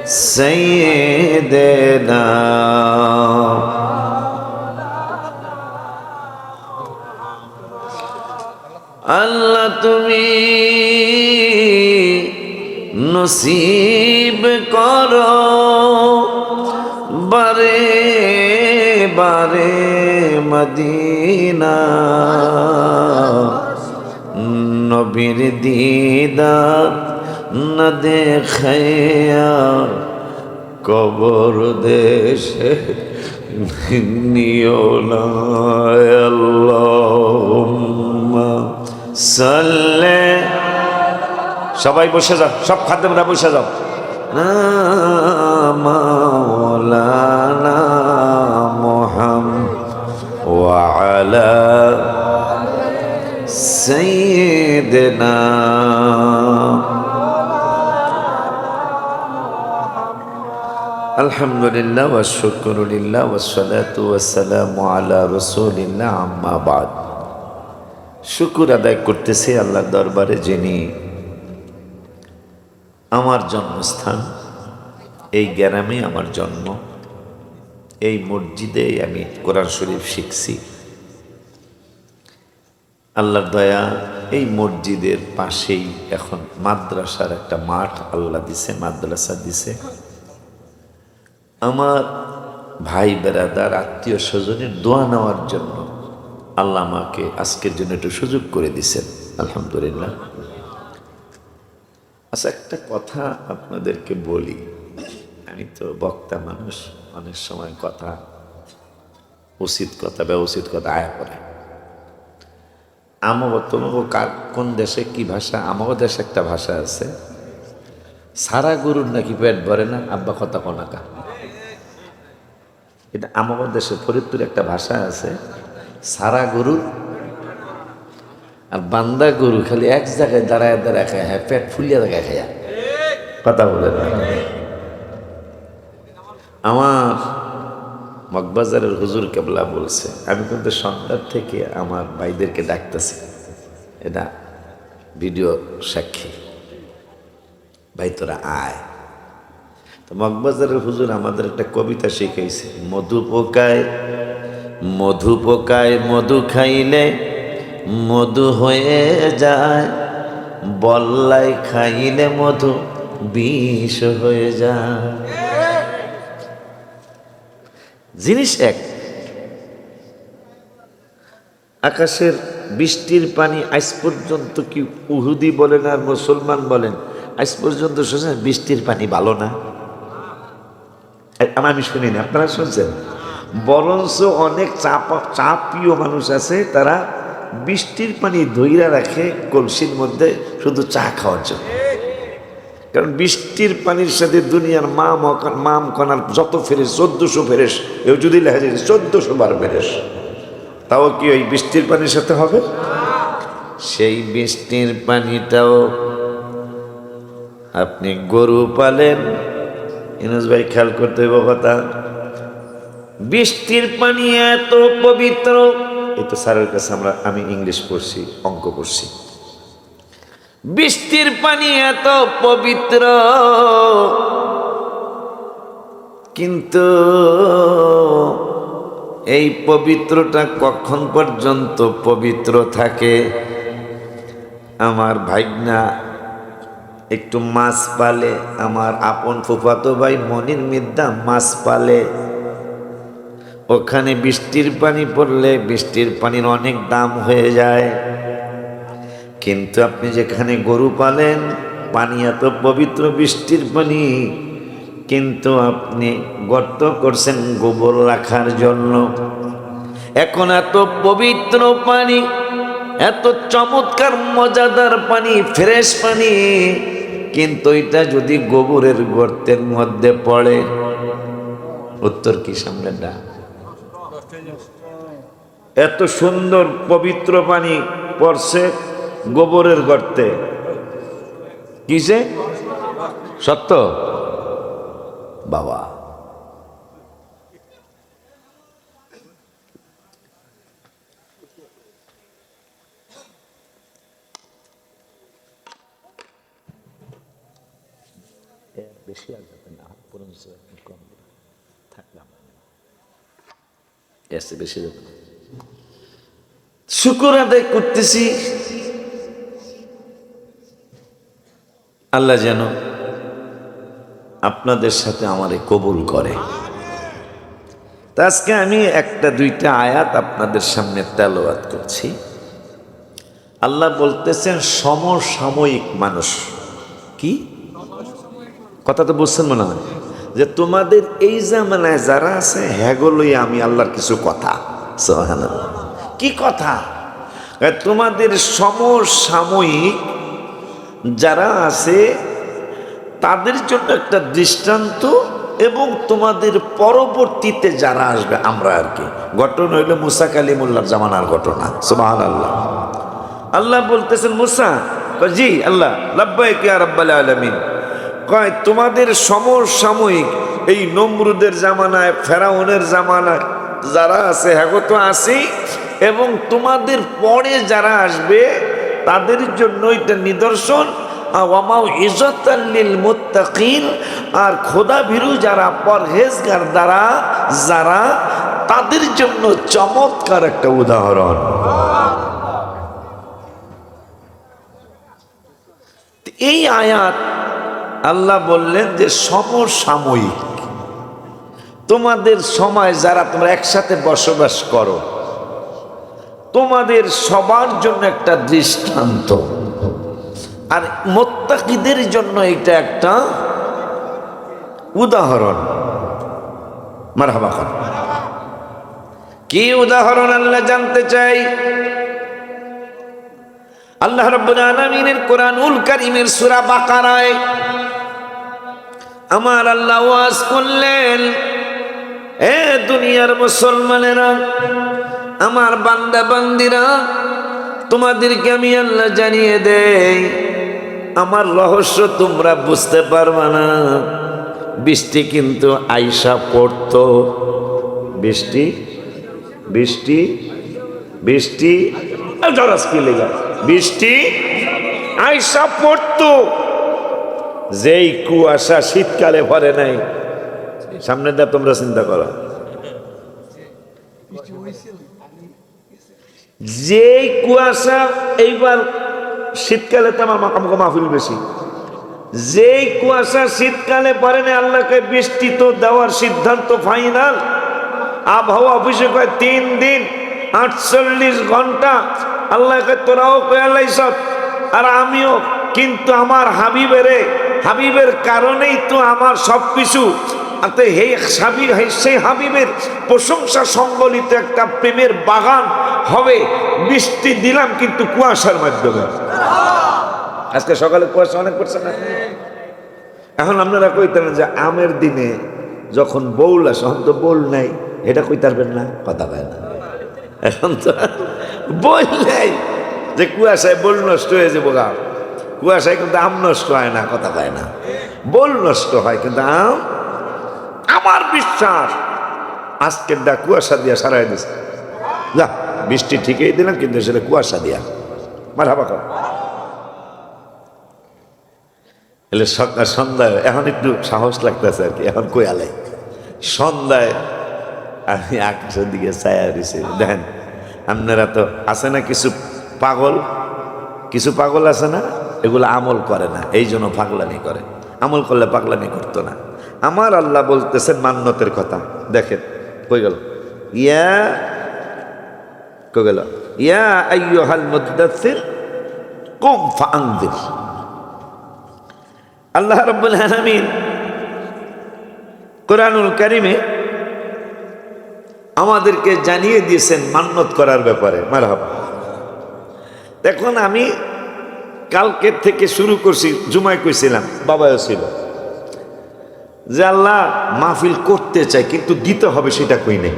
سيدنا আল্লাহ তুমি নসিব করো বারে বারে মদিনা নবীর দিদার না দেখায়া কবর দেশে নিও না আল্লাহুম্মা সাল্লি সবাই বসে যাও সব খাদেমরা বসে যাও মাওলানা মুহাম্মদ ওয়া আলা সাইয়্যিদিনা আলহামদুলিল্লাহ ওয়া শুকরুলিল্লাহ ওয়া সলাতু ওয়া সালামু আলা রাসূলিল্লাহ আম্মা বাদ। শুকর আদায় করতেছি আল্লাহর দরবারে যিনি আমার জন্মস্থান, এই গ্রামে আমার জন্ম, এই মসজিদে আমি কোরআন শরীফ শিখছি। আল্লাহর দয়া এই মসজিদের পাশেই এখন মাদ্রাসার একটা মাঠ আল্লাহ দিছে, মাদ্রাসা দিছে। আমার ভাই বেরাদার আত্মীয় স্বজনের দোয়া নেওয়ার জন্য আল্লাহ আমাকে আজকের জন্য একটু সুযোগ করে দিছেন, আলহামদুলিল্লাহ। আচ্ছা, একটা কথা আপনাদেরকে বলি, আমি তো বক্তা মানুষ, অনেক সময় কথা উচিত কথা ব্যবচিত কথা আয়া পড়ে। আমাকে তোমাকে কোন দেশে কি ভাষা, আমাকে দেশে একটা ভাষা আছে, সারা গরুর নাকি পেট ভরে না, আব্বা কথা কোনাকা। এটা আমাদের দেশে ফরিদপুরে একটা ভাষা আছে, সারা গরু আর বান্দা গরু খালি এক জায়গায় দাঁড়ায় দাঁড়ায় খায়, হ্যাঁ পেট ফুলিয়া জায়গায় খায়া কথা বলে না। আমার মগবাজারের হুজুর কেবলা বলছে, আমি কিন্তু সন্ধ্যার থেকে আমার ভাইদেরকে ডাকতেছি, এটা ভিডিও সাক্ষী, ভাই তোরা আয়। তো মগবাজারের হুজুর আমাদের একটা কবিতা শিখাইছে, মধু পোকায় মধু পোকায় মধু খাইলে মধু হয়ে যায়, বল্লাই খাইলে মধু বিষ হয়ে যায়। জিনিস এক, আকাশের বৃষ্টির পানি আজ পর্যন্ত কি উহুদি বলেন আর মুসলমান বলেন আজ পর্যন্ত শুনছেন বৃষ্টির পানি ভালো না? আমি শুনিনি, আপনারা শুনছেন? বরঞ্চ অনেক চাপীয় মানুষ আছে, তারা বৃষ্টির পানি ধইরা রাখে কলসির মধ্যে শুধু চা খাওয়ার জন্য। কারণ বৃষ্টির পানির সাথে দুনিয়ার মাম কনার যত ফেরেশ, 1400 ফেরেশ, এও যদি লেখা যায় 1400 বার ফেরেশ, তাও কি ওই বৃষ্টির পানির সাথে হবে? সেই বৃষ্টির পানিটাও আপনি গরু পালেন, ইনুস ভাই খেয়াল করতে হইব কথা, বৃষ্টির পানি এত পবিত্র। এই তো স্যারের কাছে আমি ইংলিশ পড়ছি, অঙ্ক পড়ছি। বৃষ্টির পানি এত পবিত্র, কিন্তু এই পবিত্রটা কখন পর্যন্ত পবিত্র থাকে? আমার ভাইগনা একটু মাছ পালে, আমার আপন ফুফাতো ভাই মনির মিদ্দা মাছ পালে, ওখানে বৃষ্টির পানি পড়লে বৃষ্টির পানির অনেক দাম হয়ে যায়। কিন্তু আপনি যেখানে গরু পালেন, পানি এত পবিত্র বৃষ্টির পানি, কিন্তু আপনি গর্ত করছেন গোবর রাখার জন্য। এখন এত পবিত্র পানি, এত চমৎকার মজাদার পানি, ফ্রেশ পানি, কিন্তু এটা যদি গোবরের গর্তের মধ্যে পড়ে, উত্তর কি সামনে না? এত সুন্দর পবিত্র পানি পড়ছে গোবরের গর্তে, কিসে? সত্য বাবা। বেশি আর যাবে না। বেশি শুকর আদায় করতেছি আল্লাহ যেন আপনাদের সাথে আমারে কবুল করে। তা আজকে আমি একটা দুইটা আয়াত আপনাদের সামনে তেলাওয়াত করছি। আল্লাহ বলতেছেন সমসাময়িক মানুষ। কি কথা তো বুঝছেন মনে হয় যে তোমাদের এই জামানায় যারা আছে হ্যাগুলোই আমি আল্লাহর কিছু কথা। সুবহানাল্লাহ, কি কথা? তোমাদের সমসাময়িক যারা আছে তাদের জন্য একটা দৃষ্টান্ত, এবং তোমাদের পরবর্তীতে যারা আসবে আমরা আর কি। ঘটনা হইল মুসা কালিমুল্লাহর জামানার ঘটনা। সুবহানাল্লাহ। আল্লাহ বলতেছেন মুসা, জি আল্লাহ, লাব্বাইক ইয়া রাব্বাল আলামিন। কয় তোমাদের সমসাময়িক এই নমরুদের জামানায়, ফেরাউনের জামানায় যারা আছে হ্যাঁ তো আসি, এবং তোমাদের পরে যারা আসবে তাদের জন্য এটা নিদর্শন, ওয়ামাউ ইজ্জাতাল লিল মুত্তাকিন, আর খোদা ভীরু যারা পরহেজগার দ্বারা যারা তাদের জন্য চমৎকার একটা উদাহরণ। এই আয়াত আল্লাহ বললেন যে সমসাময়িক, তোমাদের সময় যারা তোমরা একসাথে বসবাস করো তোমাদের সবার জন্য একটা দৃষ্টান্ত, আর মুত্তাকিদের জন্য এটা একটা উদাহরণ। মারহাবা খান। কি উদাহরণ আল্লাহ জানতে চাই। আল্লাহ রাব্বুল আলামিনের কোরআনুল কারীমের সূরা বাকারায় আমার আল্লাহ ওয়াজ করলেন, এ দুনিয়ার মুসলমানেরা, আমার বান্দা বান্দিরা, তোমাদেরকে আমি আল্লাহ জানিয়ে দেই, আমার রহস্য তোমরা বুঝতে পারবা না। বৃষ্টি কিন্তু আইসা পড়তো, বৃষ্টি বৃষ্টি বৃষ্টি বৃষ্টি আইসা পড়তো। যেই কুয়াশা শীতকালে ভরে নাই, সামনে দা তোমরা চিন্তা করো, যেই কুয়াশা এইবার শীতকালে তো আমার মাকামুকা মাহফিল বেশি, যেই কুয়াশা শীতকালে পরে না, আল্লাহকে বৃষ্টি তো দেওয়ার সিদ্ধান্ত ফাইনাল। আবহাওয়া অফিসে কয় 3 দিন 48 ঘন্টা, আল্লাহকে তোরাও কয়ালাইছ আর আমিও, কিন্তু আমার হাবিবের কারণেই তো আমার সবকিছু। সেই হাবিবের প্রশংসা সংবলিত একটা প্রেমের বাগান হবে। বৃষ্টি দিলাম কিন্তু কুয়াশার মাধ্যমে। আজকে সকালে কুয়াশা অনেক পড়ছে না? এখন আপনারা কইতেন যে আমের দিনে যখন বউল আসে, এখন তো বউল নাই, এটা কইতে পারবেন না, কথা পায় না। এখন তো বউল নাই যে কুয়াশায় বউল নষ্ট হয়ে যাবো গা। কুয়াশায় কিন্তু আম নষ্ট হয় না, কথা পায় না। বউল নষ্ট হয় কিন্তু আম। আমার বিশ্বাস আজকের দা কুয়াশা দিয়া সারাই দিছে। যা বৃষ্টি ঠিকই দিলাম, কিন্তু সেটা কুয়াশা দিয়া। মারহাবা কর। এলে সন্ধ্যায় এখন একটু সাহস লাগতেছে আর কি। এখন কই আলাই সন্ধ্যায় আমি আকাশের দিকে ছায়া দিছি। দেখেন আপনারা তো আছে না কিছু পাগল আছে না, এগুলো আমল করে না, এই জন্য পাগলামি করে। আমল করলে পাগলামি করতো না। আমার আল্লাহ বলতেছেন মান্যতের কথা। দেখেন কই গেল, ইয়া আইয়ুহাল মুদ্দাসসির কুম ফাআনযির। আল্লাহ রাব্বুল আলামিন কোরআনুল কারীমে আমাদেরকে জানিয়ে দিয়েছেন মান্যত করার ব্যাপারে। মারহাবা। এখন আমি কালকের থেকে শুরু করছি, জুমায় কইছিলাম, বাবাও ছিল, যে আল্লাহ মাহফিল করতে চাই কিন্তু দিতে হবে সেটা কই নেই।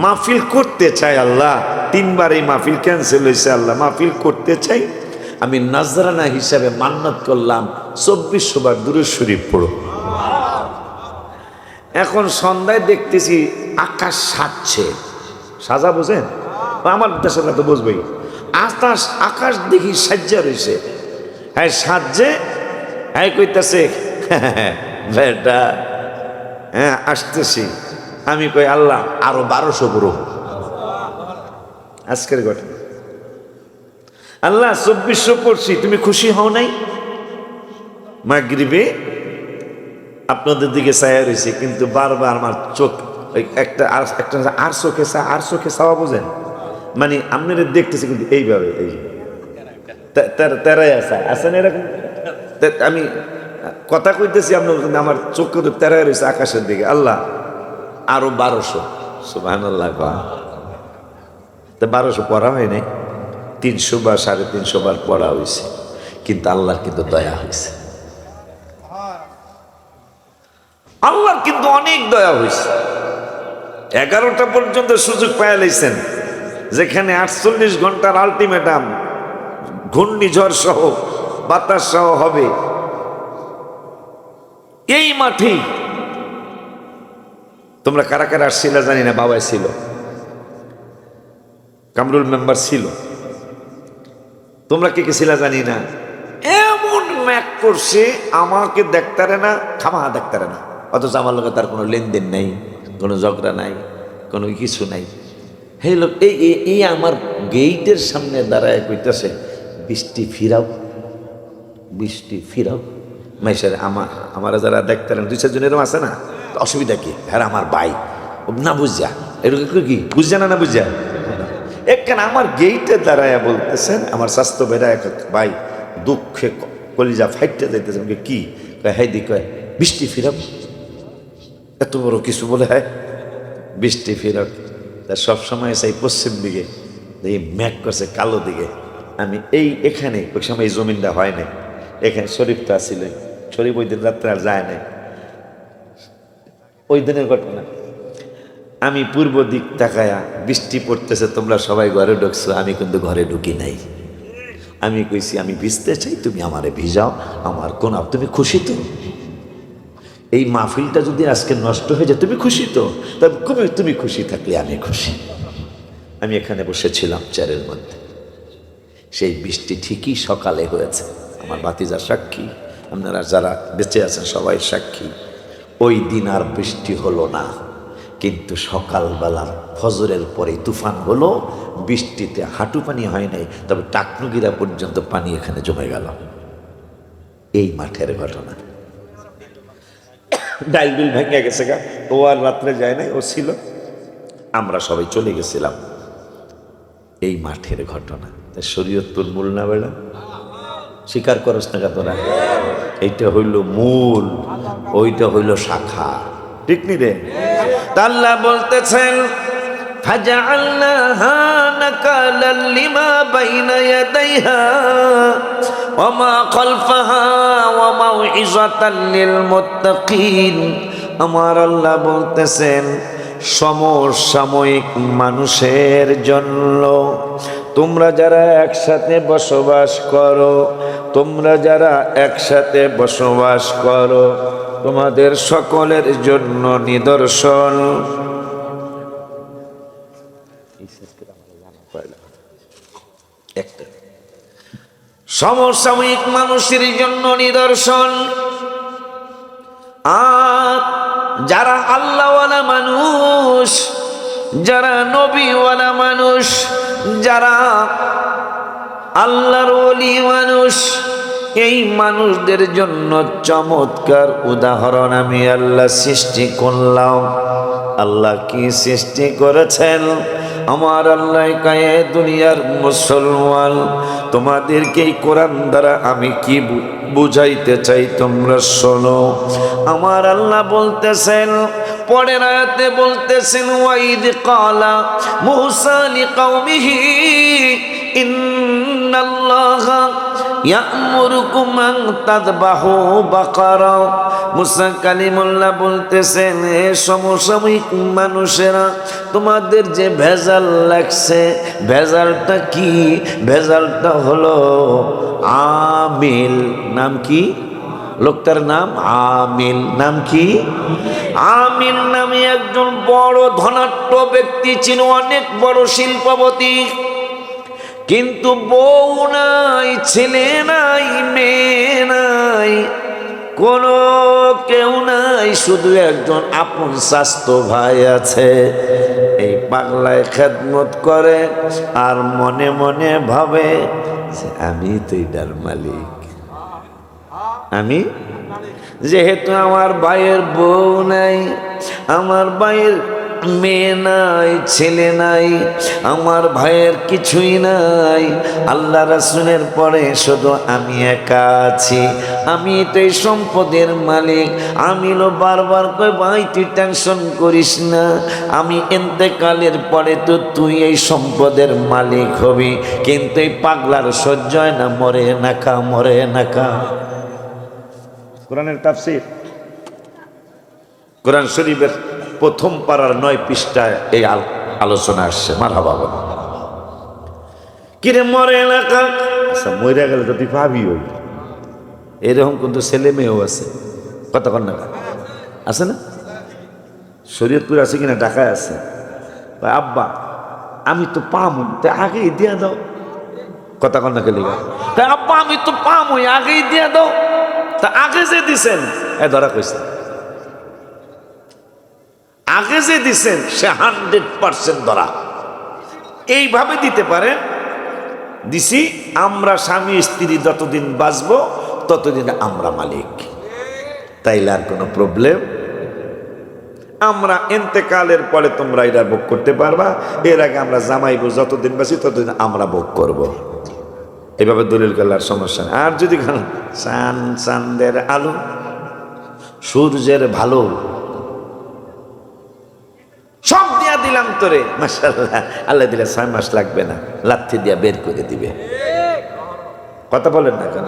মাহফিল করতে চাই আল্লাহ, 3 বার এই মাহফিল ক্যান্সেল হয়েছে। আল্লাহ মাহফিল করতে চাই, আমি নাজরানা হিসাবে মান্যত করলাম 2400 বার দুরূদ শরীফ পড়ো। এখন সন্ধ্যায় দেখতেছি আকাশ সাজছে। সাজা বোঝেন? আমার দেশের তো বুঝবেই। আকাশ দেখি সাজ্জা রয়েছে। হ্যাঁ সাজছে, হ্যাঁ কইতাছে বেটা, হ্যাঁ আসতেছি। আমি কই আল্লাহ আরো 1200 পুরো। আজকের ঘটনা, আল্লাহ 2400 পড়ছি, তুমি খুশি হও নাই? মাগরিবে আপনাদের দিকে চায়া রয়েছে, কিন্তু বারবার আমার চোখ একটা আর চোখে চাওয়া বোঝেন, মানে আপনারা দেখতেছি কিন্তু এইভাবে, এই তেরাই আছে না এরকম। আমি কথা কইতেছি আপনার, কিন্তু আমার চোখ কিন্তু তেরাই রয়েছে আকাশের দিকে। আল্লাহ আরো 1200, সুবহানাল্লাহ। 1200 পড়া হয় নাই, 300 বা 350 বার পড়া হয়েছে, কিন্তু আল্লাহর কিন্তু দয়া হয়েছে। আল্লাহর কিন্তু অনেক দয়া হয়েছে। 11টা পর্যন্ত সুযোগ পাইয়া লাইছেন, যেখানে 48 ঘন্টার আলটিমেটাম, ঘূর্ণিঝড় সহ বাতাস সহ হবে। এই মাঠেই তোমরা কারা কারা আসছিল জানি না, বাবাই ছিল, কামরুল মেম্বার ছিল, তোমরা কে কে ছিল জানি না। এমন ম্যাক করছে, আমাকে দেখতারে না, খামাহা দেখতারে না, অথচ আমার লোকে তার কোনো লেনদেন নাই, কোনো ঝগড়া নাই, কোনো কিছু নাই। হে লোক এই আমার গেইটের সামনে দাঁড়ায় কইতেছে, বৃষ্টি ফিরাও, বৃষ্টি ফিরাও। মাইসের আমার যারা দেখতারেন 2-4 জন এরকম আছে না, অসুবিধা কি? হ্যাঁ আমার ভাই না বুঝা, এরকম কি বুঝা না বুঝা, একখানে আমার গেইটে দাঁড়ায় বলতেছেন, আমার স্বাস্থ্য বেড়া এক ভাই দুঃখে কলিজা ফাইটতে যাইতেছেন। কি হ্যাঁ দি কয় বৃষ্টি ফিরাও, এত বড় কিছু বলে, হ্যাঁ বৃষ্টি ফিরাও। তা সবসময় সেই পশ্চিম দিকে এই ম্যাক করছে কালো দিকে। আমি এখানে ওই সময় এই জমিনটা হয় নাই, এখানে শরীফ তো আসছিলেন, শরীফ ওই দিন রাত্রে আর যায় নাই, ওই দিনের ঘটনা। আমি পূর্ব দিক তাকায়া, বৃষ্টি পড়তেছে, তোমরা সবাই ঘরে ঢুকছো, আমি কিন্তু ঘরে ঢুকি নাই। আমি কইছি আমি ভিজতে চাই, তুমি আমারে ভিজাও, আমার কোন, তুমি খুশি তো? এই মাহফিলটা যদি আজকে নষ্ট হয়ে যায়, তুমি খুশি তো? তবে তুমি খুশি থাকলে আমি খুশি। আমি এখানে বসেছিলাম চেয়ারের মধ্যে, সেই বৃষ্টি ঠিকই সকালে হয়েছে, আমার ভাতিজা সাক্ষী, আপনারা যারা বেঁচে আছেন সবাই সাক্ষী। ওই দিন আর বৃষ্টি হলো না, কিন্তু সকালবেলা ফজরের পরে তুফান হলো, বৃষ্টিতে হাঁটু পানি হয় নাই, তবে টাকনুগিরা পর্যন্ত পানি এখানে জমে গেল। এই মাঠের ঘটনা। ডাইল বিল ভেঙে গেছে গা, ও আর রাত্রে যায় নাই, ও ছিল, আমরা সবাই চলে গেছিলাম। এই মাঠের ঘটনা। শরীয়তপুর মূল না বেড়া, স্বীকার করস না তোরা? এইটা হইল মূল, ওইটা হইল শাখা, ঠিক নি রে? আল্লাহ বলতেছেন ফাজআলনাহা নাকালাল লিমা বাইনা ইয়াদাইহা ওয়া মা খালফাহা ওয়া মাউইযাতাল লিল মুত্তাকিন। আমার আল্লাহ বলতেছেন সমসাময়িক মানুষের জন্য, তোমরা যারা একসাথে বসবাস করো, তোমরা যারা একসাথে বসবাস করো, তোমাদের সকলের জন্য নিদর্শন। একটা সমসাময়িক মানুষের জন্য নিদর্শন। আর যারা আল্লাহওয়ালা মানুষ, যারা নবীওয়ালা মানুষ, যারা আল্লাহর ওলি মানুষ, এই মানুষদের জন্য চমৎকার উদাহরণ আমি আল্লাহ সৃষ্টি করলাম। আল্লাহ কি সৃষ্টি করেছেন? আমার আল্লাহ কায়ে দুনিয়ার মুসলমান, তোমাদেরকে এই কোরআন দ্বারা আমি কি বুঝাইতে চাই তোমরা শোনো। আমার আল্লাহ বলতেছেন, পরের আয়াতে বলতেছেন, ওয়াইদ ক্বালা মূসা লিকাওমিহি ইন্নাল্লাহা ইয়া'মুরুকুম আন তাযবাহু বাকারা। মূসা কালিমুল্লাহ বলতেছেন, হে সমসাময়িক মানুষেরা, তোমাদের যে ভেজাল লাগছে, ভেজালটা কি? ভেজালটা হলো আমিল। নাম কি লোকটার? নাম আমিল। নাম কি? আমিল নামে একজন বড় ধনাঢ্য ব্যক্তি ছিল, অনেক বড় শিল্পপতি, কিন্তু বউ নাই, ছেলে নাই, মেয়ে নাই। কোনো কেউ নাই, শুধু একজন আপন স্বাস্থ্য ভাই আছে। এই পাগলায় খেদমত করে আর মনে মনে ভাবে যে আমি তো এটার মালিক। আমি যেহেতু আমার ভাইয়ের বউ নাই, আমার ভাইয়ের মেয়ে নাই, ছেলে নাই, আমার ভাইয়ের কিছুই নাই, আল্লাহ রাসূলের পরে শুধু আমি একা আছি, আমি তো এই সম্পদের মালিক। আমি বারবার কই ভাই তুই টেনশন করিস না, আমি ইন্তেকালের পরে তো তুই এই সম্পদের মালিক হবি। কিন্তু এই পাগলার সহ্য হয় না, মরে না কা, মরে না কা। কোরআনের তাফসীর, কোরআন শরীফের প্রথম পারার 9 পৃষ্ঠায় এই আলোচনা আসছে। মারহাবা বলো। কিরে মরে এলাকা, আচ্ছা মরে গেলে তো তুই পাবি ওই, এরকম কিন্তু ছেলে মেয়েও আছে। কথা কন না আছে না? শরীয়তপুর আছে কিনা, ঢাকায় আছে। আব্বা আমি তো পামু, তাই আগেই দিয়া দাও। কথা কন না খেলে, তাই আব্বা আমি তো পামু, আগেই দিয়া দাও। তা আগে যে দিছেন এ ধরা কইছে, আগে যে দিছেন সে 100% ধরা। এইভাবে দিতে পারেন, দিছি আমরা স্বামী স্ত্রী যতদিন বাঁচবো ততদিন আমরা মালিক, তাইলে আর কোনো প্রবলেম। আমরা ইন্তেকালের পরে তোমরা এটা ভোগ করতে পারবা, এর আগে আমরা জামাইবো, যতদিন বাঁচি ততদিন আমরা ভোগ করব। এইভাবে দলিল করলে আর সমস্যা নেই। আর যদি চাঁদের আলো, সূর্যের ভালো, সব দিয়া দিলাম তোরে, মাশাআল্লাহ, আল্লাহ দিলে 6 মাস লাগবে না, লাথি দিয়া বের করে দিবে। কথা বলেন না কেন?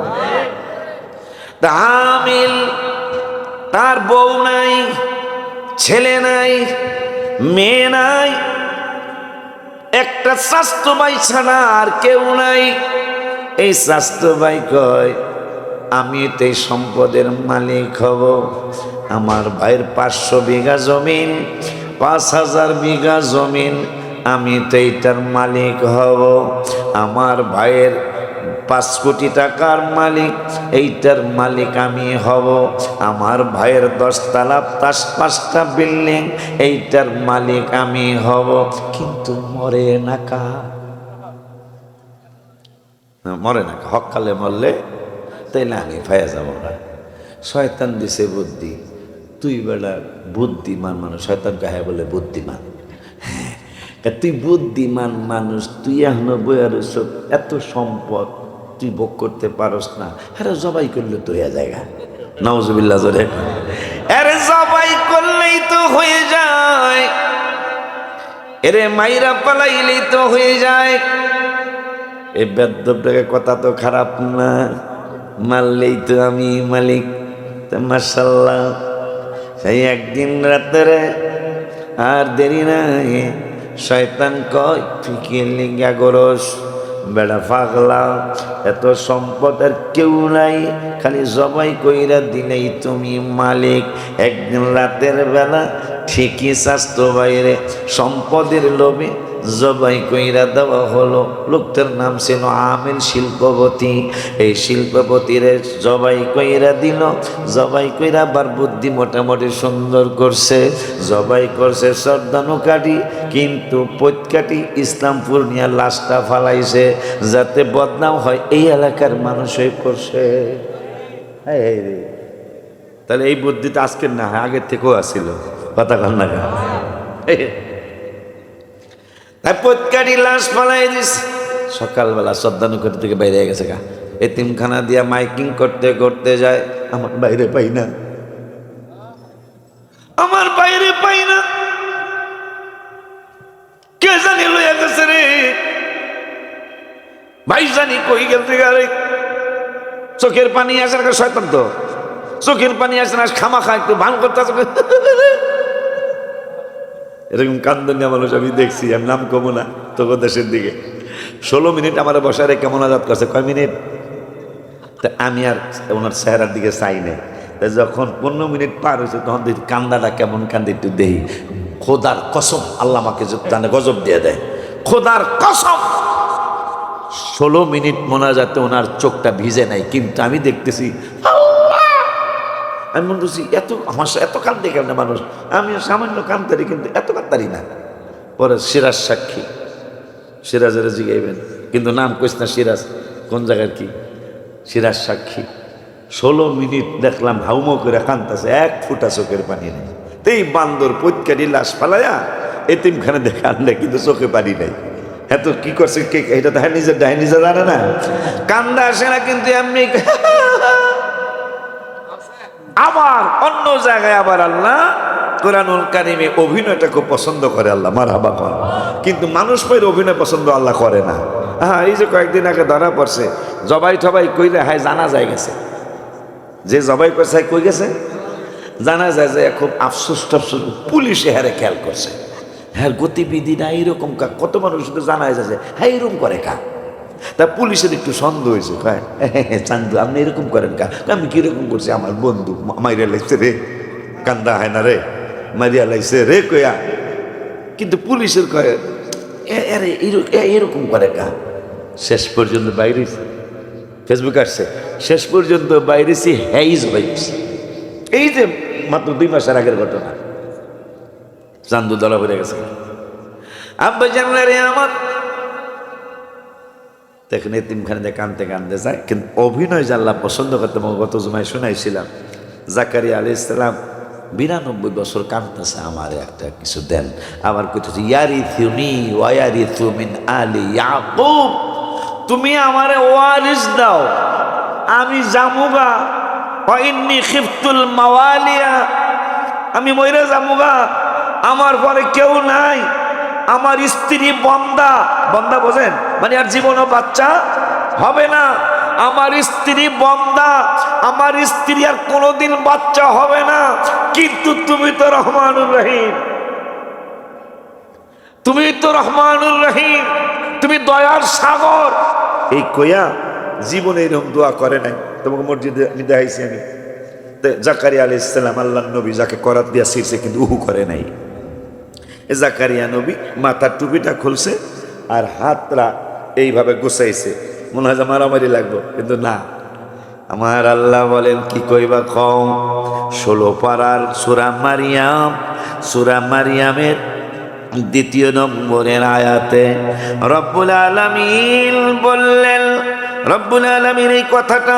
আমিল তার বউ নাই, ছেলে নাই, মেয়ে নাই, একটা স্বাস্থ্য ভাই ছাড়া আর কেউ নাই। এই স্বাস্থ্য ভাই কয় আমি তো এই সম্পদের মালিক হব। আমার ভাইয়ের 500 বিঘা জমিন, 5000 বিঘা জমিন, আমি তো এইটার মালিক হব। আমার ভাইয়ের 5 কোটি টাকার মালিক, এইটার মালিক আমি হব। আমার ভাইয়ের 10 তলা 5টা বিল্ডিং, এইটার মালিক আমি হব। কিন্তু মরে না কা, মরে না, হকালে মরলে তাইলে আমি ফায়া যাব না। শয়তান দিছে বুদ্ধি, তুই বেলা বুদ্ধিমান মানুষ, শয়তান কাহে বলে বুদ্ধিমান। হ্যাঁ, তুই বুদ্ধিমান মানুষ, তুই এখনো বইয়ার এত সম্পদ তুই ভোগ করতে পারস না। আরে জবাই করলে তো হয়ে জায়গা, নাউজুবিল্লাহ জোরে। আরে জবাই করলেই তো হয়ে যায়, এরে মাইরা পালাইলেই তো হয়ে যায়। এই বেদ্যটাকে কথা তো খারাপ না, মারলেই তো আমি মালিক। মাশাআল্লাহ, সেই একদিন রাতেরে আর দেরি নাই, শয়তান কয় তুই কি লিঙ্গা গরস, বেড়া পাগলা, এত সম্পদের কেউ নাই, খালি জবাই কইরা দিলেই তুমি মালিক। একদিন রাতের বেলা ঠিকই স্বাস্থ্য বাইরে সম্পদের লোভে জবাই কইরা দেওয়া হলো। লোকটার নাম ছিল আমিল শিল্পপতি। এই শিল্পপতিরে জবাই কইরা দিল, জবাই কইরা আবার বুদ্ধি মোটামুটি সুন্দর করছে, জবাই করছে সর্দানো কাটি, কিন্তু পৈতকাটি ইসলামপুর নিয়ে লাশটা ফালাইছে যাতে বদনাম হয়, এই এলাকার মানুষই করছে। তাহলে এই বুদ্ধিটা আজকের না, আগের থেকেও আসছিল। কথা কন না কেন? পৈতকাটি লাশ ফালাই দিছে। সকালবেলা শ্রদ্ধানুকটি থেকে বাইরে গেছে গা, এতিমখানা দিয়া মাইকিং করতে করতে যায়, আমার বাইরে পাই না, আমার বাইরে পাই না, কে জানি লইয়া গেছে রে, ভাই জানি কই গেছে গারে। চোখের পানি আসে না, শয়তান তো চোখের পানি আসে না, খামা খা একটু ভান করতে আসে। এরকম কান্দনীয় মানুষ আমি দেখছি, আমি নাম কমো না, তোকে দেশের দিকে 16 মিনিট আমার বসারে কেমন আজাদ করছে, কয় মিনিট, তা আমি আর ওনার চেহারার দিকে চাই নাই। যখন 15 মিনিট পার হয়েছে তখন দেখি কান্দাটা কেমন কান্দে, একটু দেখি। খোদার কসম, আল্লাহ আমাকে জানে গজব দিয়ে দেয়, খোদার কসম 16 মিনিট মোনাজাতে ওনার চোখটা ভিজে নাই, কিন্তু আমি দেখতেছি আমি মনে করছি এত আমার এত কান্দে কেন মানুষ, আমি সামান্য কান্তারি কিন্তু এত কান্তারি না। পরে সিরাজ সাক্ষী, সিরাজের জিগাইবেন কিন্তু নাম কইস না সিরাজ, কোন জায়গার কি সিরাজ সাক্ষী। 16 মিনিট দেখলাম হাউমো করে কান্তাছে, 1 ফুটা চোখের পানি নেই। এই বান্দর পৈতকারি লাশ ফালাইয়া এতিমখানে দেখে আনলে কিন্তু চোখে পানি নাই। হ্যাঁ তো কি করছে কে, এটা তো হ্যাঁ নিজের নিজে জানে না, কান্দা আসে না কিন্তু এমনি। আবার অন্য জায়গায় আবার আল্লাহ কোরআনুল কারিমে অভিনয়টা খুব পছন্দ করে আল্লাহ, মারহাবা কর। কিন্তু মানুষ পয়ের অভিনয় পছন্দ আল্লাহ করে না। হ্যাঁ, এই যে কয়েকদিন আগে ধরা পড়ছে জবাই টবাই কইলে হায় জানা যায় গেছে, যে জবাই করছে কই গেছে জানা যায় যে খুব আফসোস টাফসোস, পুলিশে হারে খেয়াল করছে, হ্যাঁ গতিবিধিটা এইরকম কা, কত মানুষ তো জানা যাচ্ছে হ্যাঁ এরকম করে কা। তা পুলিশের একটু সন্দেহ হয়েছে, কয় চান্দু আপনি এরকম করেন কা, আমি কিরকম করছি, আমার বন্ধু মাইরিয়া লাইছে রে, কান্দা হয় না রে, মারিয়া লাইছে রে কয়া। কিন্তু পুলিশের কয় আরে এরকম করে কা। শেষ পর্যন্ত বাইরে ফেসবুক আসছে, শেষ পর্যন্ত বাইরেছি হ্যাইজ হয়েছে। এই যে মাত্র 2 মাসের আগের ঘটনা, চান্দু দলা ভরে গেছে। আব্বা জানলে রে আমার দেখেন এতিমখানে কানতে কানতে যায়, কিন্তু অভিনয় জানলা পছন্দ করতে। গত জুমায় শুনাইছিলাম জাকারিয়া আলাইহিস সালাম 92 বছর কানতেছে, আমার একটা কিছু দেন। আবার কইতেছে ইয়ারিথুনি ওয়া ইয়ারিথু মিন আলি ইয়াকুব, তুমি আমারে ওয়ারিস দাও, আমি জামুগা। ওয়া ইন্নী খিফতুল মাওয়ালিয়া, আমি মইরা জামুগা, আমার পরে কেউ নাই, আমার স্ত্রী বন্দা, বন্দা বোঝেন মানে আর জীবনও বাচ্চা হবে না। আমার স্ত্রী বন্দা, আমার স্ত্রী আর কোনোদিন বাচ্চা হবে না, কিন্তু তুমি তো রহমানুর রহিম, তুমি তো রহমানুর রহিম, তুমি দয়ার সাগর। এই কইয়া জীবনে এরকম দোয়া করে নাই। তোমাকে মসজিদে আমি দেখাইছি আমি, জাকারিয়া আলাইহিস সালাম আল্লাহর নবী, যাকে করাত দিয়া ছিঁড়ছে কিন্তু উহু করে নাই। জাকারিয়া নবী মাথার টুপিটা খুলছে আর হাতটা এইভাবে গুছাইছে, মনে হয় যে মারামারি লাগলো, কিন্তু না। আমার আল্লাহ বলেন কি কইবা কম, 16 পারার সূরা মারিয়াম, সূরা মারিয়ামের 2 নম্বরের আয়াতে রব্বুল আলামিন বললেন, রব্বুল আলামিন এই কথাটা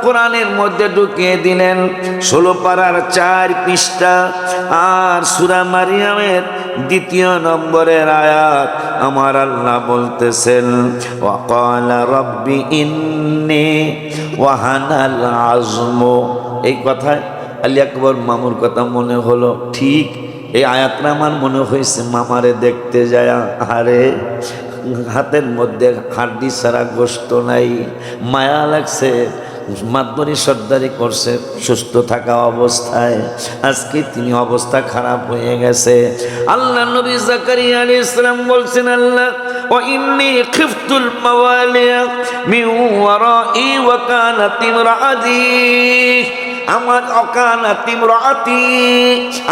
কোরআনের মধ্যে ঢুকিয়ে দিলেন। 16 পারার 4 পৃষ্ঠা আর সূরা মারিয়ামের 2 নম্বরের আয়াত। আমার আল্লাহ বলতেছেন ওয়া ক্বালা রাব্বি ইন্নী ওয়াহানাল আযমু। এই কথায় আলী আকবর মামুর কথা মনে হলো, ঠিক এই আয়াতটা আমার মনে হয়েছে মামারে দেখতে যায়, আরে হাতের মধ্যে হাড্ডি ছাড়া গোশত নাই, মায়া লাগছে, মাতবরি সর্দারি করছে সুস্থ থাকা অবস্থায়, আজকে তিনি অবস্থা খারাপ হয়ে গেছে। আল্লাহ নবী জাকারিয়া আলাইহিস সালাম বলছেন আল্লাহ ওয়া ইন্নী খিফতুল মাওয়ালিয়া মিন ওয়ারাই ওয়া কানাত ইমরাআতি, আমার অকানাত ইমরাআতি,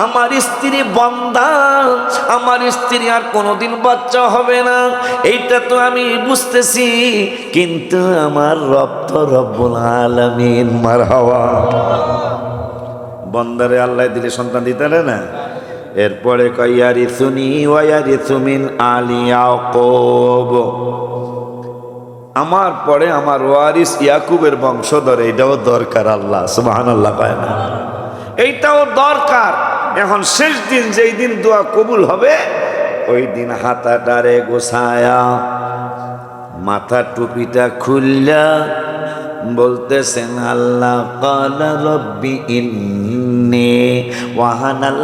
আমার স্ত্রী বন্দা, আমার স্ত্রী আর কোনোদিন বাচ্চা হবে না, এইটা তো আমি বুঝতেছি, কিন্তু আমার রব তো রব্বুল আলামিন। মারহাবা। বন্দারে আল্লাহ দিলে সন্তান দিতে না। এরপরে কয় ইয়ারিসুনি ওয়া ইয়ারিসু মিন আলি ইয়াকুব, আমার পরে আমার ওয়ারিস ইয়াকুবের বংশধর, এটাও দরকার। আল্লাহ সুবহানাল্লাহ কয় না, এইটাও দরকার। এখন শেষ দিন, যেই দিন দোয়া কবুল হবে, ওই দিন হাতাটারে গোছায়া মাথা টুপিটা খুললা বলতেছেন আল্লাহ ক্বালা রব্বি ইন্নী ওয়াহানাল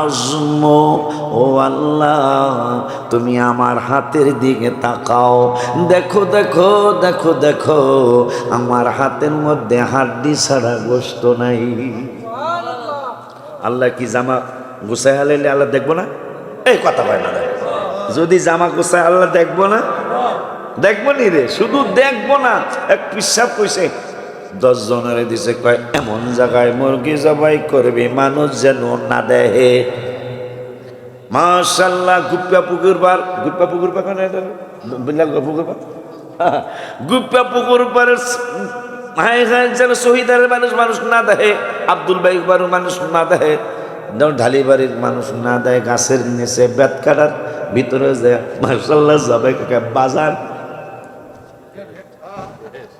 আযমু, ও আল্লাহ তুমি আমার হাতের দিকে তাকাও, দেখো দেখো দেখো দেখো আমার হাতের মধ্যে হাড্ডি ছাড়া গোশত নাই। আল্লাহ কি জামা গুছায় হালাইলে আল্লাহ দেখবো না? এই কথা হয় না, যদি জামা গুছায় আল্লাহ দেখবো না? দেখবো নি রে, শুধু দেখবো না। এক পিসাব কইছে 10 জনের দিছে, কয় এমন জায়গায় মুরগি জবাই করবি মানুষ যেন না দেহে। মাশাআল্লাহ, গুপ্পা পুকুর পার, গুপ্পা পুকুর পার না, এটা পুকুর পার, গুপ্পা পুকুর পারের হায় হায় যেন শহীদের মানুষ মানুষ না দেয়, আব্দুল বাইক বাড়ির মানুষ না দেয়, ঢালি বাড়ির মানুষ না দেয়, গাছের নিচে বেত কাটার ভিতরে যায় মাশাআল্লাহ জবাই কাকা বাজার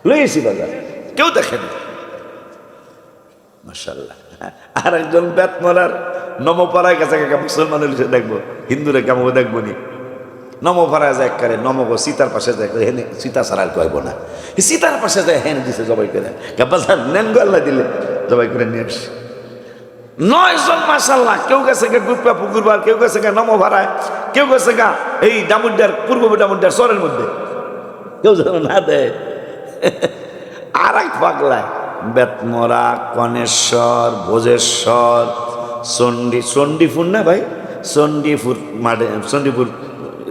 লইছি, বাজার কেউ দেখেন মাশাআল্লাহ। আর একজন বেত মরার নমপাড়ায় কাছে কাকা মুসলমানের দেখবো, হিন্দুরে কেমন দেখবো নি, নমপাড়ায় যায় করে নমগো সীতার পাশে যায়, হেনে সীতা ছাড়া আর কইব না, সীতার পাশে যায় হেন দিছে জবাই করে, বাজার নেন গো আল্লাহ দিলে জবাই করে নিয়ে আসে 9 জন মাশাআল্লাহ। কেউ গেছে গা গুপ্পা পুকুরবার, কেউ গেছে গা নমভাড়ায়, কেউ গেছে গা এই ডামুড্ডার পূর্ব ডামুড্ডার চরের মধ্যে, কেউ যেন না দেয়। আর এক পাগলায় বেতমরা, কনেশ্বর, ভোজেশ্বর, চণ্ডীপুর না ভাই, চণ্ডীপুর মাঠে, চণ্ডীপুর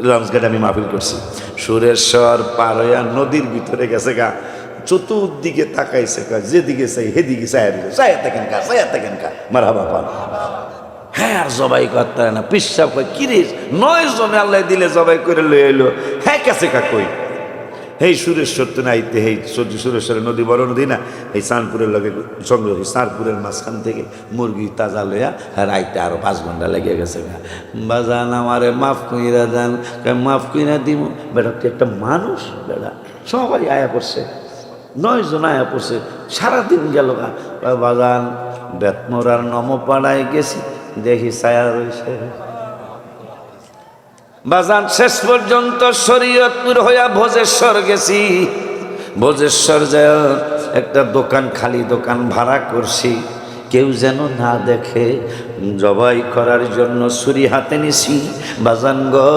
লঞ্চঘাটে আমি মাহফিল করছি, সুরেশ্বর পার হইয়া নদীর ভিতরে গেছে গা, চতুর্দিকে তাকাইছে কা, যেদিকে চাই হেদিকে চায়া থাকেন কা মারহাবা পান। হ্যাঁ আর জবাই করতে না, পিসাব কই কিরে 9 জনে আল্লাহ দিলে জবাই করে লই এলো, হ্যাঁ কাছে কা কই এই সুরেশ্বর তো নাইতে, এই সুরেশ্বরের নদী বড় নদী না, এই চাঁদপুরের লগে সংগ্রহ, চাঁদপুরের মাঝখান থেকে মুরগি তাজা লইয়া রাইতে আরো 5 ঘন্টা লেগে গেছে। বাজান আমারে মাফ কইরা দেন, মাফ কইরা দিব বেটা, তুই একটা মানুষ বেটা, সবাই আয়া পড়ছে, 9 জন আয়া পড়ছে, সারাদিন গেল গা। বাজান বেতমরার নমপাড়ায় গেছি, দেখি ছায়া রয়েছে। বাজান শেষ পর্যন্ত শরীয়তপুর হইয়া ভোজেশ্বর গেছি, ভোজেশ্বর যায় একটা দোকান, খালি দোকান ভাড়া করছি, কেউ যেন না দেখে। জবাই করার জন্য ছুরি হাতে নিছি, বাজান গো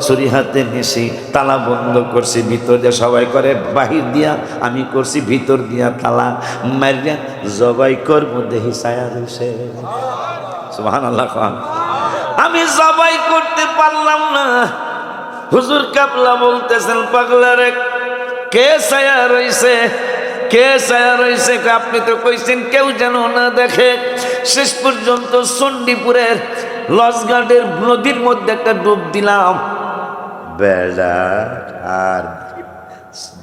ছুরি হাতে নিছি, তালা বন্ধ করছি, ভিতর দিয়ে সবাই করে বাহির দিয়া, আমি করছি ভিতর দিয়া তালা মারিয়া, জবাই করব দেখি ছায়া রয়েছে। সুবহানাল্লাহ। আমি জবাই করতে পারলাম না, হুজুর কাবলা বলতেছেন পাগলারে কে ছায়া রইছে, কে ছায়া রইছে, আপনি তো কইছেন কেউ যেন না দেখে। শেষ পর্যন্ত চণ্ডীপুরের লঞ্চঘাটের নদীর মধ্যে একটা ডুব দিলাম বেড়া, আর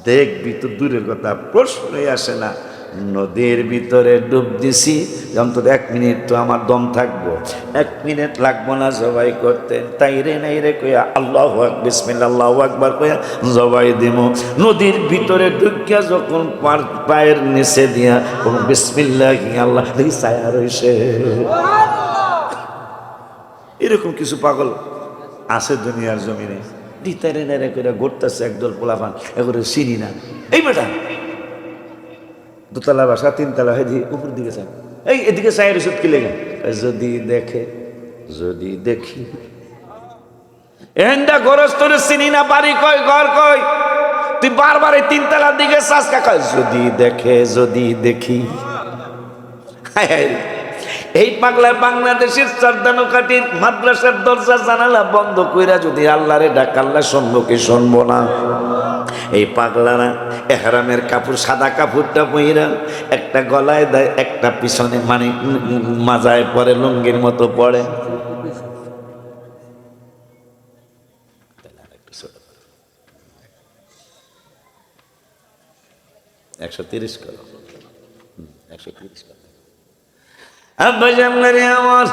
দেখবি তো দূরের কথা, প্রশ্নই আসে না, নদীর ভিতরে ডুব দিছি, অন্তত 1 মিনিট তো আমার দম থাকবো, 1 মিনিট লাগবো না জবাই করতে, তাই রে নাই রে কইয়া আল্লাহু আকবার, বিসমিল্লাহ আল্লাহু আকবার কইয়া জবাই দিব। নদীর ভিতরে ঢুকিয়া যখন পায়ের নিচে দিয়া বিসমিল্লাহ আল্লাহ দেখি ছায়া রইছে। এরকম কিছু পাগল আছে দুনিয়ার জমিনে, দিতারে নেড়ে করে ঘুরতেছে একদল পোলাপান, এগুলো চিনি না। এই বেটা দোতলা বাসা, 3 তলা হয়ে উপর দিকে চায়, এই এদিকে চায়ের ওষুধ কি লেগে, যদি দেখে, যদি দেখি এন্ডা গরজ তোরে চিনি না, বাড়ি কই ঘর কই, তুই বারবার এই 3 তলার দিকে চাষ কাকা, যদি দেখে, যদি দেখি। এই পাগলায় বাংলাদেশের সর্দানুকাটির মাদ্রাসার দরজা জানালা বন্ধ কইরা যদি আল্লাহরে ডাক, আল্লাহ শুনবো কি শুনবো না। এই পাগলারা এহরামের কাপড়, সাদা কাপড়টা পইরা একটা গলায় দেয়, একটা পিছনে মানে মাজায় পরে, লুঙ্গির মতো পড়ে। 130 করো, 130 করো। আব্বা জামলারে আমার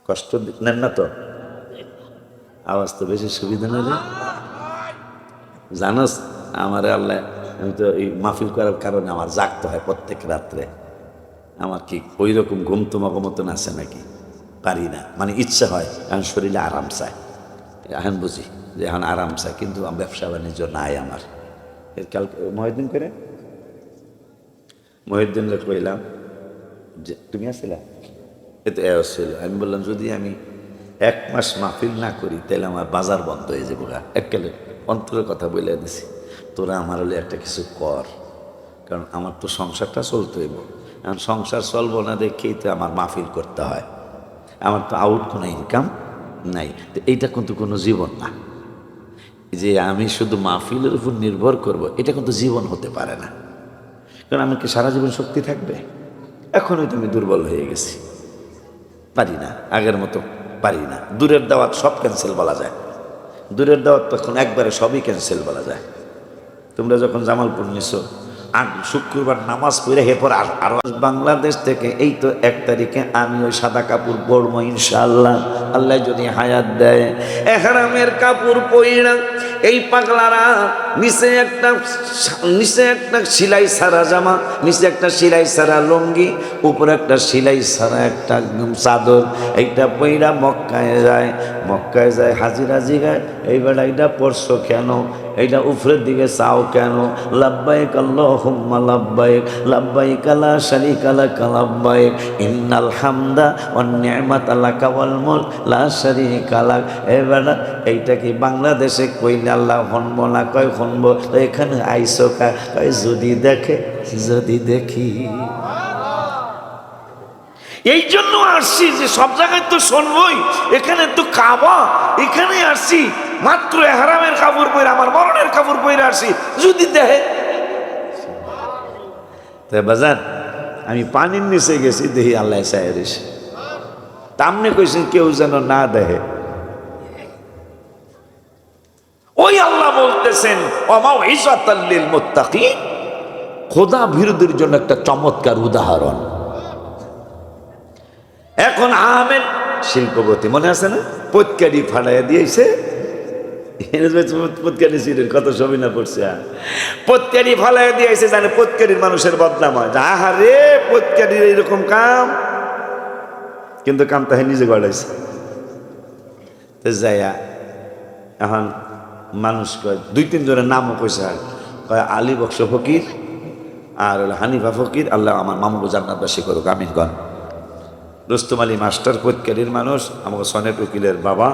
কষ্ট নেন না তো, আওয়াজ তো বেশি সুবিধা না রে, জানোস আমার আল্লাহ, আমি তো এই মাহফিল করার কারণে আমার জাগতে হয় প্রত্যেক রাত্রে, আমার কি ওই রকম ঘুম তোমাকে মতন আছে নাকি, পারি না, মানে ইচ্ছা হয়, এখন শরীরে আরাম চায়, এখন বুঝি যে এখন আরাম চায়, কিন্তু ব্যবসা বাণিজ্য নাই আমার। কাল মহিউদ্দিন করে মহিউদ্দিনকে কইলাম যে তুমি আসছিলা, এতো ছিল, আমি বললাম যদি আমি 1 মাস মাহফিল না করি তাহলে আমার বাজার বন্ধ হয়ে যাবো। এককালে অন্তরের কথা বলে দিছি, তোরা আমার হলে একটা কিছু কর, কারণ আমার তো সংসারটা চলতে হইব, এখন সংসার চলবো না দেখেই তো আমার মাহফিল করতে হয়, আমার তো আউট কোনো ইনকাম নাই, তো এইটা কিন্তু কোনো জীবন না, যে আমি শুধু মাহফিলের উপর নির্ভর করব, এটা কিন্তু জীবন হতে পারে না, কারণ আমার কি সারা জীবন শক্তি থাকবে? এখনই তো আমি দুর্বল হয়ে গেছি, পারি না, আগের মতো পারি না। দূরের দাওয়াত সব ক্যান্সেল বলা যায়, দূরের দাওয়াত তখন একবারে সবই ক্যান্সেল বলা যায়, তোমরা যখন জামালপুর নিছো শুক্রবার নামাজ পড়ে এরপর আরো বাংলাদেশ থেকে এই তো 1 তারিখে আমি ওই সাদা কাপড় পরবো ইনশাআল্লাহ, আল্লাহ যদি হায়াত দেয়। এহরামের কাপড় পইরা এই পাগলারা নিচে একটা সেলাই সারা জামা, নিচে একটা সেলাই সারা লুঙ্গি, উপরে একটা সেলাই সারা একটা চাদর, এইটা পইরা মক্কায় যায় হাজিরা জিগায় এই বেলা এইটা পরশো কেন, এইটা উপরের দিকে চাও কেন? লাব্বাইক আল্লাহুম্মা লাব্বাইক, লাব্বাইক লা শারীকা লাক লাব্বাইক, ইন্নাল হামদা ওয়ান নি'মাতা লাকা ওয়াল মুলক লা শারীকা লাক। এবারে এইটা কি বাংলাদেশে কইলে আল্লাহ শুনবো না? কয় শুনবো। তো এখানে আইসো কয় যদি দেখি। এই জন্য আসছি যে সব জায়গায় তো শুনবই, এখানে তো কাবা, এখানে আসছি মাত্র ইহরামের কাপড় পরে, আমার মরণের কাপড় পরে আসছি, যদি দেখে। তাই বাজার আমি পানির নিচে গেছি, দেখি আল্লাহ চাইছে, তামনে কইছেন কেউ যেন না দেখে। ওই আল্লাহ বলতেছেন ওয়ামাউইযাতাল লিল মুত্তাকিন, খোদা ভীরুদের জন্য একটা চমৎকার উদাহরণ। এখন আমের শিল্পপতি মনে আছে না, পটকারি ফাড়াইয়া দিয়েছে, পটকারি সিটের কত ছবি না পড়ছে, পটকারি ফালাইয়া দিয়েছে, জানে পটকারির মানুষের বদনাম হয়, আহারে পটকারির এরকম কাম, কিন্তু কাম তাহে নিজে গড়াইছে। তো যাইয়া এখন মানুষ কয় 2-3 জনের নামও কইছে, কয় আলী বক্স ফকির আর হানিফা ফকির, আল্লাহ আমার মামুকে জান্নাতবাসী করুক, আমিন গণ। রুস্তম আলী মাস্টার পটকারির মানুষ, আমাকে সনেট উকিলের বাবা,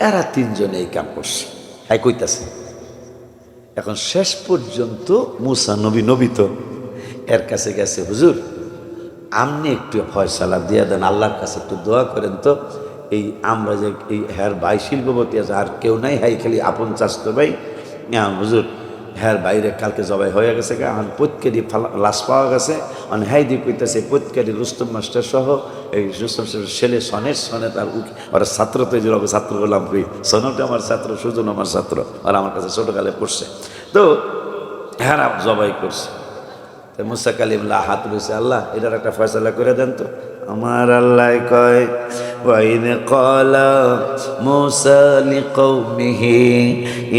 এরা 3 জনে এই কাম করছে, হ্যাঁ কইতাছে। এখন শেষ পর্যন্ত মুসা নবী তো এর কাছে গেছে, হুজুর আপনি একটু ফয়সালা দিয়ে দেন, আল্লাহর কাছে একটু দোয়া করেন তো, এই আমরা যে এই হ্যার ভাই শিল্পপতি আছে, আর কেউ নাই, হাই খালি আপন চাষতো ভাই, হুজুর হ্যার বাইরে কালকে জবাই হয়ে গেছে, এখন পটকারি লাশ পাওয়া গেছে, মানে হ্যাঁ দিয়ে কইতেছে পটকারি রুস্তম মাস্টার সহ এই রুস্তম ছেলে সনে তার ওরা ছাত্র তৈরি হবে, ছাত্র গোলাম কই, সনটা আমার ছাত্র, সুজন আমার ছাত্র, ওরা আমার কাছে ছোটকালে পড়ছে। তো হ্যাঁ জবাই করছে। তো মুসা কালিমুল্লাহ হাত রয়েছে, আল্লাহ এটার একটা ফয়সালা করে দেন তো। আমার আল্লাহ কয় ওয়াইন ক্বালা মুসা লিকওমিহি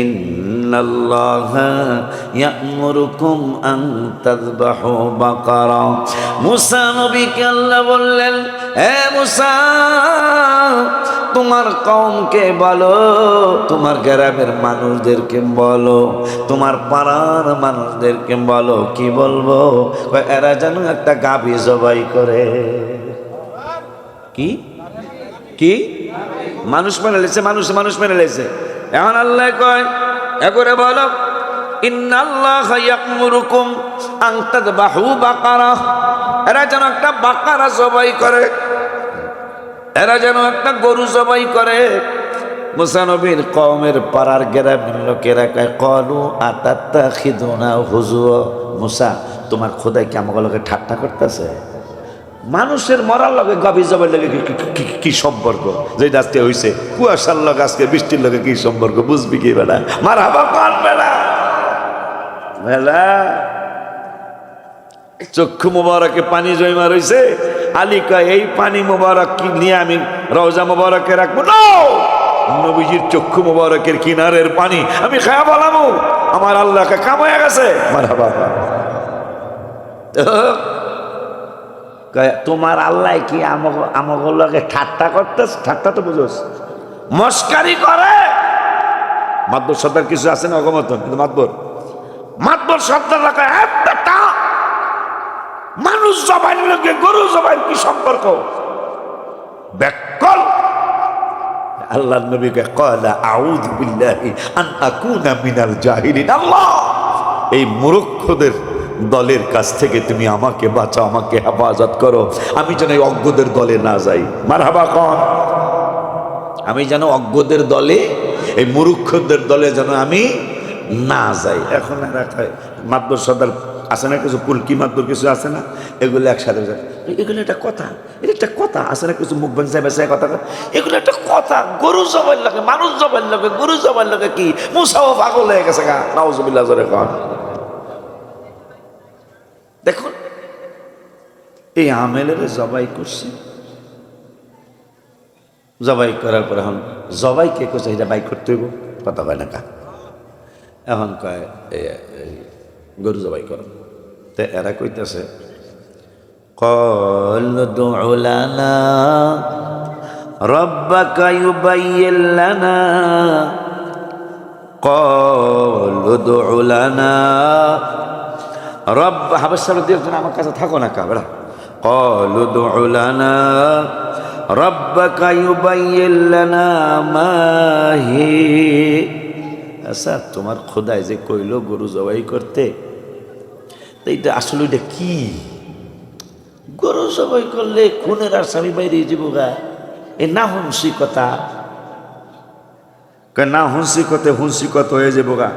ইন্নাল্লাহা ইয়া'মুরুকুম আন তাযবাহু বাকারা। মুসা নবীকে আল্লাহ বললেন, হে মুসা তোমার কওমকে বলো, তোমার গ্রামের মানুষদেরকে বলো, তোমার পাড়ার মানুষদেরকে বলো, কি বলবো? এরা যেন একটা গাভী জবাই করে। কি কি মানুষ মেনে লেছে, মানুষ মেনে লেছে। এখন আল্লাহ কয় একরে বলো ইন্নাল্লাহা ইয়া'মুরুকুম আন তাযবাহু বাকারা, এরা যেন একটা বাকারা জবাই করে, এরা যেন একটা গরু জবাই করে। মুসা নবীর কওমের পাড়ার গ্রামের লোকেরা কয় ক্বালু আতাত্তাখিযুনা হুজুয়া, মুসা তোমার খোদাই কি আমাকে লোকে ঠাট্টা করতেছে? মানুষের মরার লগে গাভী জবাই লাগে কি সম্পর্ক? যেটা আজকে হইছে কুয়াশার লগে, আজকে বৃষ্টির লগে কি সম্পর্ক? বুঝবি কি বেলা? মারহাবা কোন বেলা? বেলা চক্ষু মোবারকে পানি জমা রইছে, আলী কয় এই পানি মোবারক কি নিয়ে আমি রওজা মোবারকে রাখবো না, নবীজির চক্ষু মোবারকের কিনারের পানি আমি খায়া বলামু, আমার আল্লাহকে কামায়া গেছে। মারহাবা। তোমার আল্লাহ কি আমাকে ঠাট্টা করতেছ? ঠাট্টা তো বুঝোস, মস্কারি করে। মাতবর সর্দার কিছু আছে না অগমতন, কিন্তু মাতবর সর্দার একটা মানুষ জবাইয়ের লোকে গরু জবাইয়ের কি সম্পর্ক? ব্যাকল আল্লাহ নবীকে ক্বালা আউযু বিল্লাহি আন আকুনা মিনাল জাহিলিন। আল্লাহ এই মূর্খদের দলের কাছ থেকে তুমি আমাকে বাঁচাও, আমাকে হেফাজত করো, আমি যেন এই অজ্ঞদের দলে না যাই। মারহাবা কোন? আমি যেন অজ্ঞদের দলে, এই মূর্খদের দলে যেন আমি না যাই। এখন এরা মাতবর সর্দার আছে না কিছু পুলকি মাদুর কিছু আছে না, এগুলো একসাথে এগুলো একটা কথা, এটা একটা কথা আছে না কিছু মুখ ভাঙছে বেসায় কথা, এগুলো একটা কথা। গরু জবাই লাগে, মানুষ জবাই লাগে, গরু জবাই লাগে কি মুসাও পাগল হয়ে গেছে গা, নাউজুবিল্লাহ জোরে কন। দেখুন এই আমেলের জবাই করছে, জবাই করার পর এখন জবাই কে করছে এটা বাই করতে হইব, কথা কয় না কা, এখন কয় গরু জবাই কর। তো এরা কইতেছে ক্বালু দু'উ লানা রাব্বাকা ইউবাইয়্যিন লানা, ক্বালু দু'উ লানা রব্ব, হাবশার দিয়ে আমার কাছে থাকো না কা বেড়া, ক্বালু দু'উ লানা রাব্বাকা ইউবাইয়্যিন লানা মা হি। আচ্ছা তোমার খোদায় যে কইল গরু জবাই করতে, তো এটা আসলে এটা কি? গরু জবাই করলে খুনের আসামি বাইরে যাবো গা, এ না হুনসি কথা, না হুনসি কতে হুনসি কত হয়ে যাবো গা,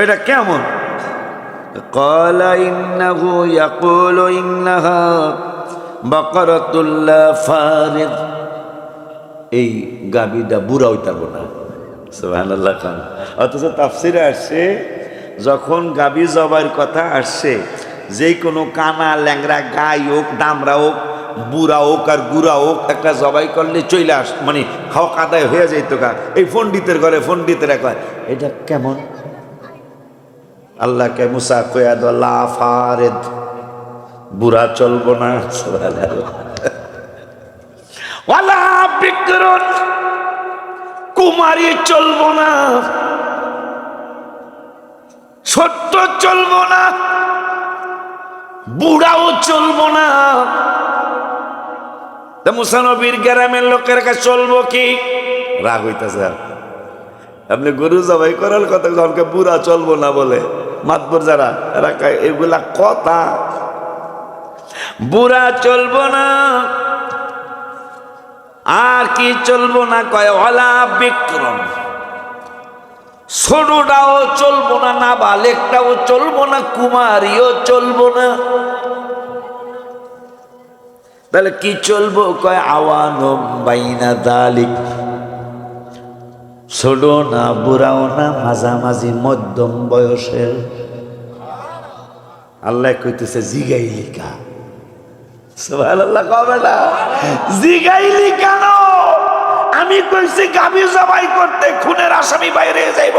এটা কেমন? ক্বালা ইন্নাহু ইয়াকুলু ইন্নাহা বাকারাতুল লা ফারিদ, এই গাবিটা বুড়া হইতে পারবো না। সুবহানাল্লাহ খান। অথচ তাফসিরে আসছে যখন গাবি জবাইয়ের কথা আসছে, যে কোনো কানা ল্যাংরা গাই হোক, দামরা হোক, বুড়া হোক আর গুড়া হোক, একটা জবাই করলে চলে আস, মানে হক আদায় হয়ে যাইতো গা। এই পণ্ডিতের ঘরে পণ্ডিতেরা কয় এটা কেমন? আল্লাহকে মুসা কয়া দো লা ফারিদ, বুড়া চলবো না, ওয়ালা বিকরুন, কুমারী চলবো না, ছোট্ট চলবো না, বুড়াও চলবো না। মুসা নবীর গ্রামের লোকের কাছে চলবো কি? রাগ হইতেছে, আপনি গরু জবাই করার কথা আমাকে বুড়া চলবো না বলে, মাতবর যারা এরা এগুলা কথা, বুড়া চলবো না আর কি চলবো না, কয় ওয়ালা বিক্রম, ছোটটাও চলবো না, নাবালেকটাও চলবো না, কুমারীও চলবো না। তাহলে কি চলবো? কয় আওয়ানুম বাইনা যালিক, ছোট না বুড়াও না, মাঝামাঝি মধ্যম বয়সের। আল্লাহ কইতেছে জিগাইলিকা, সুবহানাল্লাহ, কবে না জিগাইলি কেন? আমি কইছি গাবি জবাই করতে খুনের আসামি বাইরে যাইব,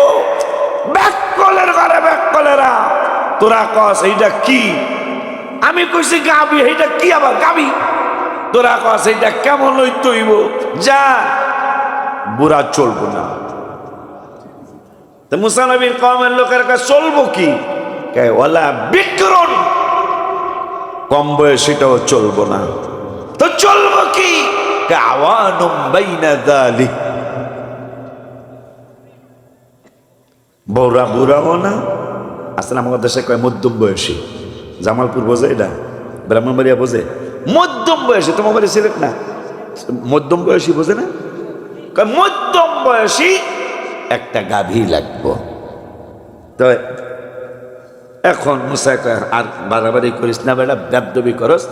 ব্যাককলের ঘরে ব্যাককলেরা, তোরা কস এইটা কি? আমি কইছি গাবি, এইটা কি আবার গাবি? তোরা কস এইটা কেমন হইতইব? যা, বুড়া চলবো না। তো মুসা নবীর কওমের লোকের কাছে চলবো কি? কয় ওয়ালা বিকরুন, কম বয়সীটাও চলবো না। তো চলবো কি? আওয়ানুম বাইনা যালিক, বৌরা বুড়াও না। আসলে আমাদের দেশে কয় মধ্যম বয়সী, জামালপুর বোঝে, এটা ব্রাহ্মণবাড়িয়া বোঝে, মধ্যম বয়সী। তোমার বাড়ি সিলেট না, মধ্যম বয়সী বোঝে না? কয় মধ্যম বয়সী একটা গাভী লাগবো। তো এখন মুসা কয় আর বাড়াবাড়ি করিস না বেটা, বেদবি করস।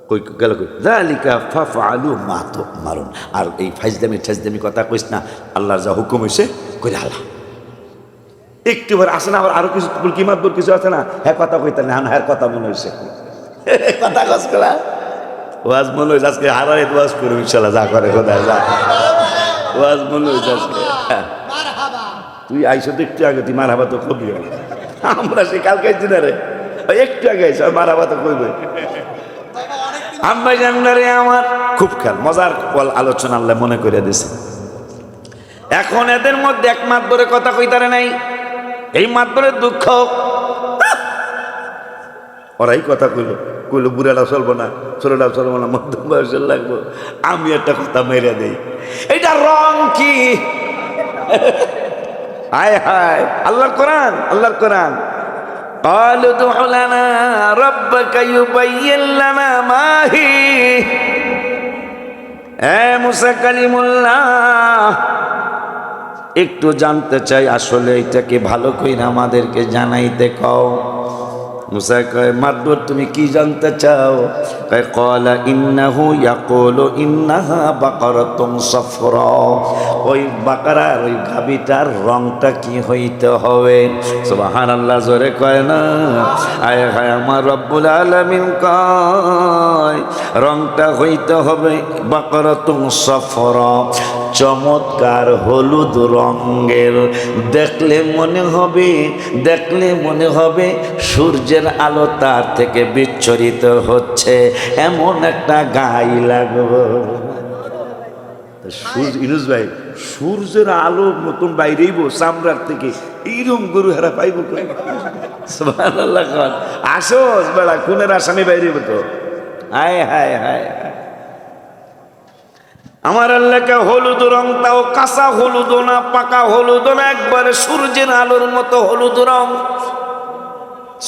কই গেল কই যালিকা ফাফআলু মা তুমারুন, আর এই ফাজদামি ঠাজদামি কথা কইস না, আল্লাহর যা হুকুম হইছে কইরা আল্লাহ। একটু বার আসে না, আবার আরো কিছু কি মাতবর কিছু আছে না, হ্যাঁ কথা কইতে না, হ্যাঁ কথা মনে হইছে, কথা কস করা ওয়াজ মনে হইছে আজকে হারারে ওয়াজ করব ইনশাআল্লাহ, যা করে খোদা যা ওয়াজ মনে হইছে আজকে। তুই আইসো তো একটু আগে, তুই মারহাবা তো কবি, আমরা সে কালকে দিনে রে একটু আগে আইসো, মারহাবা তো কইবে। আম্মাই জানলারে আমার খুব খেয়াল, মজার আলোচনা আল্লাহ মনে করে দিছে। এখন এদের মধ্যে এক মাতবরে কথা কইতারে নাই, এই মাতবরের দুঃখ, ওরাই কথা কইলো বুড়াটা চলবো না, ছোটটা চলবো না, মধ্যম বয়সের লাগবো। আমি একটা কথা মেরে দেই, এটা রং কি? হায় হায়, আল্লাহর কোরআন, আল্লাহর কোরআন। قالوا ادع لنا ربك يبين لنا ما هي, এ মুসা কালিমুল্লাহ, একটু জানতে চাই আসলে এটাকে ভালো করে আমাদেরকে জানাইতে কও। মুসা কয় মাদবর তুমি কি জানতে চাও? কয় ক্বালা ইন্নাহু ইয়াকুলু ইন্নাহা বাকারাতুন সাফরা, ওই বাকারার ওই গাভীটার রংটা কি হইতে হবে? সুবহানাল্লাহ, জোরে কয় না। আয় হায় আমার রব্বুল আলামিন কয় রংটা হইতে হবে বাকারাতুন সাফরা, চমৎকার হলুদ রঙের। দেখলে মনে হবে সূর্যের আলো তার থেকে বিচ্ছরিত হচ্ছে, এমন একটা গাই লাগবে। ইনুস ভাই, সূর্যের আলো মতন বাইরেইব চামড়ার থেকে, এইরকম গরু হারা পাইব। সুবহানাল্লাহ, আসো বেড়া খুনের আসামি বাইরেইব তো। হায় হায় হায়, আমার আল্লাহকে হলুদ রং, তাও কাঁচা হলুদ না, পাকা হলুদ না, একবারে সূর্যের আলোর মতো হলুদ রং।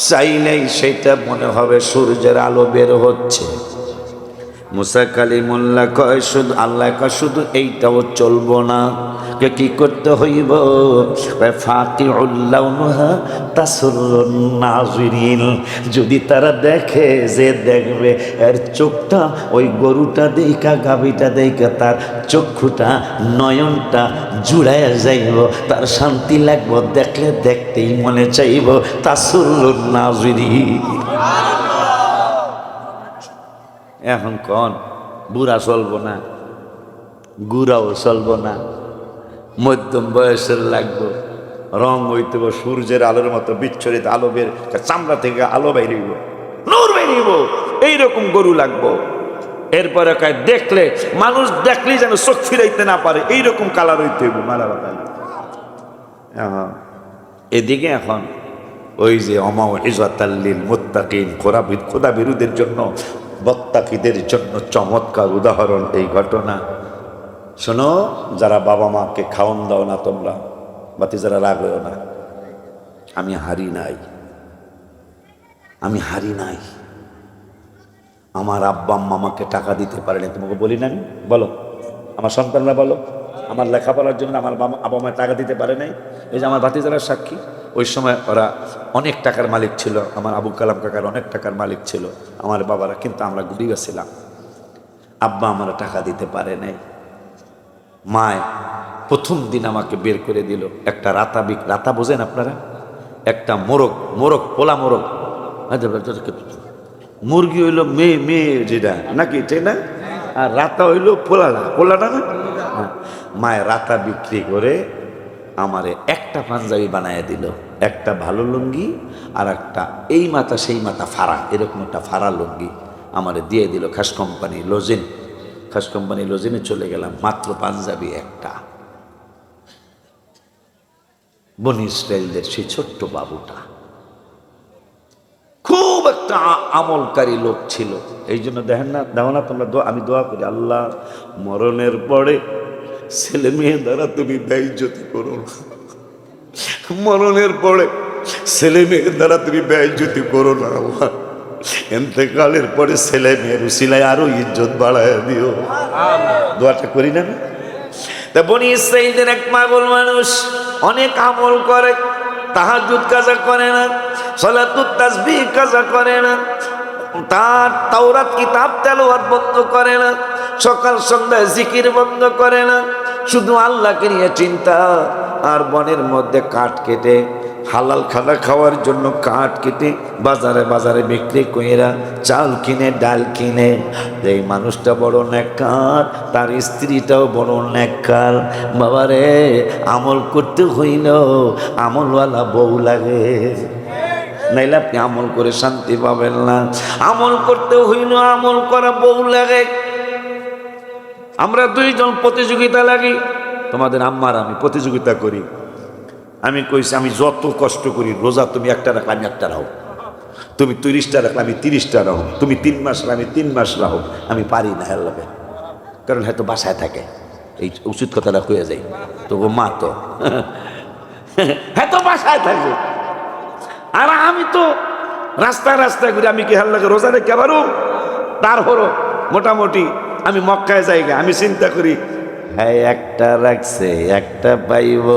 চাইলেই সেটা মনে হবে সূর্যের আলো বের হচ্ছে। মুসা কালিমুল্লাহ কয় শুধু আল্লাহ কয় শুধু এইটাও চলবো না, কি করতে হইব? ফাতিউল লাউনহা তাসুরুন নাযিরিন, যদি তারা দেখে, যে দেখবে এর চোখটা ওই গরুটা দেইকা গাভীটা দেইকা তার চক্ষুটা নয়নটা জুড়াইয়া যাইব, তার শান্তি লাগবো, দেখলে দেখতেই মনে চাইব। তাসুরুন নাযিরিন। এখন কন বুড়া চলবো না, গুড়াও চলবো না, মধ্যম বয়সের লাগবো, রং হইতে সূর্যের আলোর মতো বিচ্ছরিত আলো, বের চামড়া থেকে আলো বাইরিব, নূর বাইরিব, এইরকম গরু লাগবো। এরপরে কয় দেখলে, মানুষ দেখলেই যেন চোখ ফিরাইতে না পারে, এইরকম কালার হইতে হইব। মারা বাতালি এদিকে এখন ওই যে অমাউইযাতাল লিল মুত্তাকিন, খোদা বিরোধীর জন্য, বত্তাকিদের জন্য চমৎকার উদাহরণ এই ঘটনা। শোনো, যারা বাবা মাকে খাওয়ান দাও না তোমরা, বাতি যারা রাগ হয়েও না, আমি হারি নাই। আমার আব্বা আম্মা আমাকে টাকা দিতে পারেনি, তোমাকে বলি না আমি? বলো, আমার সন্তানরা বলো, আমার লেখাপড়ার জন্য আমার আব্বা মা টাকা দিতে পারে নাই। এই যে আমার ভাতিজারা সাক্ষী, ওই সময় ওরা অনেক টাকার মালিক ছিল, আমার আবুল কালাম কাকার অনেক টাকার মালিক ছিল আমার বাবারা, কিন্তু আমরা গরিব ছিলাম, আব্বা আমার টাকা দিতে পারে নাই। মায় প্রথম দিন আমাকে বের করে দিল, একটা রাতা বোঝেন আপনারা? একটা মোরগ পোলা মোরগ, মুরগি হইল মেয়ে যেটা নাকি, তাই না? আর রাতা হইল পোলাটা না। মায় রাতা বিক্রি করে আমারে একটা পাঞ্জাবি বানায় দিল, একটা ভালো লুঙ্গি আর একটা এই মাথা সেই মাথা ফাড়া, এরকম একটা ফাড়া লুঙ্গি আমারে দিয়ে দিল। খাস কোম্পানি লজিনে চলে গেলাম, মাত্র পাঞ্জাবি একটা। বনি ইসরাইলদের সেই ছোট্ট বাবুটা খুব একটা আমলকারী লোক ছিল। এই জন্য দেখেন না, দেখো না তোমরা, আমি দোয়া করি, আল্লাহ মরণের পরে ছেলে মেয়ে দ্বারা তুমি বেইজ্জতি করো না, মরণের পরে ছেলে মেয়ের দ্বারা তুমি বেইজ্জতি করো না। এতেকালের পরে ছেলে মেয়ের উসিলায় আরো ইজ্জত বাড়ায় দিও। দোয়াটা করি না? তা বনি ইসরাইলদের এক পাগল মানুষ, অনেক আমল করে, তাহাজ্জুদ কাজা করে না, সালাতুত তাসবিহ কাজা করে না, তার তাওরাত কিতাব তেলাওয়াত বন্ধ করে না, সকাল সন্ধ্যায় জিকির বন্ধ করে না, শুধু আল্লাহকে নিয়ে চিন্তা। আর বনের মধ্যে কাঠ কেটে, হালাল খানা খাওয়ার জন্য কাঠ কেটে বাজারে বিক্রি কইরা চাল কিনে, ডাল কিনে। এই মানুষটা বড় নেককার, তার স্ত্রীটাও বড় নেককার। বাবারে, আমল করতে হইল আমলওয়ালা বউ লাগে, নাইলে আপনি আমল করে শান্তি পাবেন না। আমল করতে হইল আমল করা বউ লাগে। আমরা দুইজন প্রতিযোগিতা লাগি, তোমাদের আম্মার আমি প্রতিযোগিতা করি। আমি কইছি, আমি যত কষ্ট করি, রোজা তুমি একটা রাখলে আমি একটা রাখো, তুমি 30টা রাখলে আমি 30টা রাখো, তুমি 3 মাস রাখলে আমি 3 মাস রাখো। আমি পারি না হেল্লাবে, কারণ হয়তো বাসায় থাকে, এই উচিত কথাটা কয়ে যাই, তো মা তো হ্যাঁ তো বাসায় থাকে, আর আমি তো রাস্তায় ঘুরে, আমি কি হেল্লাকে রোজা রেখে পারো? তারপরও মোটামুটি আমি মক্কায় জায়গা, আমি চিন্তা করি হ্যাঁ একটা রাখছে একটা পাইব,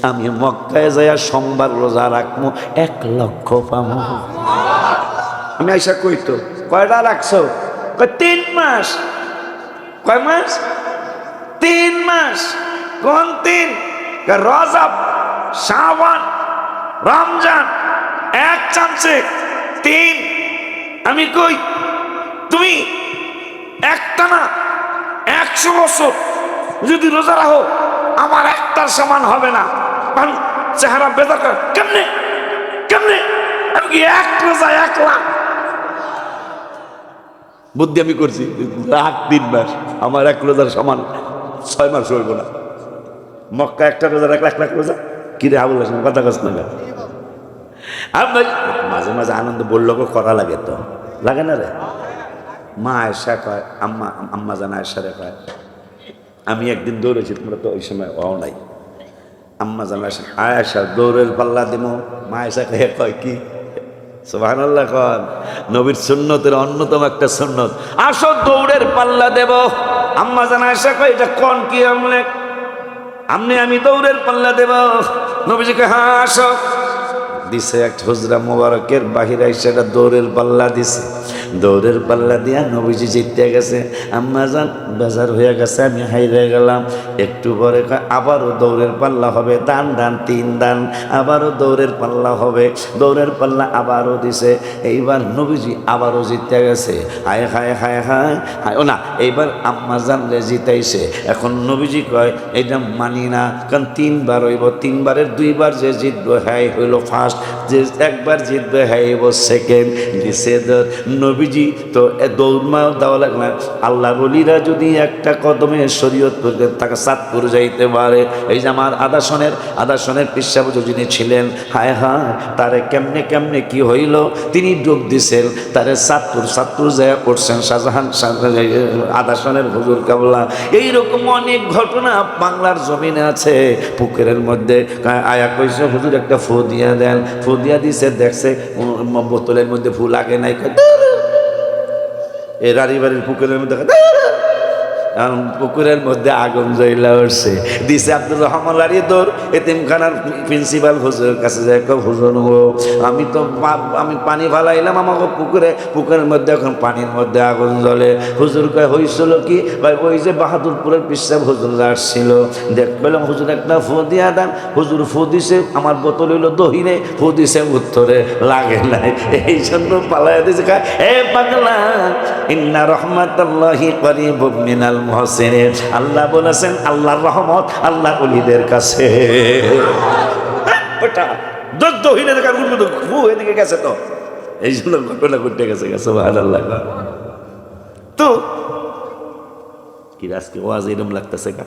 আমি মক্কায় যাইয়া সোমবার রোজা রাখবো 1 লক্ষ পাবো। আমি আইসা কইতো কয়টা রাখছো? 3 মাস। কয় মাস? 3 মাস। কোন 3? রজব, শাবান, রমজান, এক চান্সে 3। আমি কই তুমি একটা না 100 বছর যদি রোজা রাখো আমার একটার সমান হবে না। চেহারা বেজার করে কেমনে কেমনে? আমি কি 1 রোজা 1 লাখ? বুদ্ধি আমি করছি 3 মাস আমার 1 রোজার সমান 6 মাস হইব না। মক্কা একটা রোজা 1 লাখ লাখ রোজা। কিরে আবুল হাসেম কথা কস না? মাঝে মাঝে আনন্দ বললো করা লাগে, তো লাগে না রে? মা আয়েশা কয়, আম্মা জানা আয়েশা রে কয়, আমি একদিন দৌড়েছি, তোমরা তো ওই সময় হও নাই। আম্মা জানা আয়েশা দৌড়ের পাল্লা দিব। মা আয়েশা কয় কি? সুবহানাল্লাহ কন। নবীর সুন্নতের অন্যতম একটা সুন্নত, আসো দৌড়ের পাল্লা দেব। আম্মা জানা আয়েশা কয় এটা কোন কি? আমি দৌড়ের পাল্লা দেব। নবীজিকে হ্যাঁ আসো। দিছে এক হুজরা মোবারকের বাহিরে সেটা দৌড়ের পাল্লা দিছে। দৌড়ের পাল্লা দিয়া নবীজি জিতে গেছে। আম্মা জান বেজার হয়ে গেছে, আমি হাইরে গেলাম। একটু পরে আবারও দৌড়ের পাল্লা হবে, দান 3 দান, আবারও দৌড়ের পাল্লা হবে। দৌড়ের পাল্লা আবারও দিছে। এইবার নবীজি আবারও জিতে গেছে। হায় হায় হায় হায় হায়। ও না, এইবার আম্মা জানলে জিতাইছে। এখন নবীজি কয় এটা মানি না, কারণ 3 বার হইব, 3 বারের 2 বার যে জিতবে হ্যাঁ হইল ফার্স্ট, যে 1 বার জিতবে হ্যাঁ হইব সেকেন্ড। দিছে নবীজি তো দৌড়মা দেওয়া লাগলো। আল্লাহ বলিরা যদি একটা কদমে শরীয়ত করতে তাকে চাঁদপুর যাইতে পারে। এই যে আমার আদাসনের পিসাব যিনি ছিলেন, হায় হায় তারে কেমনে কেমনে কি হইল, তিনি ডুব দিছেন, তারে চাঁদপুর যায় পড়ছেন শাহজাহান আদাসনের হুজুর কাবলা। এইরকম অনেক ঘটনা বাংলার জমিনে আছে। পুকুরের মধ্যে আয়া কইছে হুজুর একটা ফু দিয়া দেন। ফু দিয়া দিছে, দেখছে বোতলের মধ্যে ফু লাগে নাই। এই রানী বাড়ির পুকুরের মধ্যে পুকুরের মধ্যে আগুন জ্বলা উঠছে। দিছে আব্দুর রহমান লাড়িয়ে দৌড় এতিমখানার প্রিন্সিপাল হুজুরের কাছে যায়, হুজুর আমি পানি ফালাইলাম আমাকে পুকুরের মধ্যে, এখন পানির মধ্যে আগুন জ্বলে। হুজুর কয় হয়েছিল কি? ওই যে বাহাদুরপুরের পিসাব হুজুর আসছিল, দেখ পেলাম হুজুর একটা ফু দিয়া দেন। হুজুর ফু দিছে, আমার বোতল হইলো দহিনে, ফু দিছে উত্তরে লাগে নাই। এই জন্য পালাই দিছে। এ পাগলা, ইন্না রহমাতাল্লাহি করিবুম মিনাল মুহসিনিন। আল্লাহ বলেছেন আল্লাহর রহমত আল্লাহ ওলিদের কাছে। ওটা দহিনে দেখার এদিকে গেছে, তো এই জন্য ঘটনা ঘটে গেছে। সুবহানাল্লাহ। তো কি আজকে ওয়াজ এরকম লাগতেছে কা?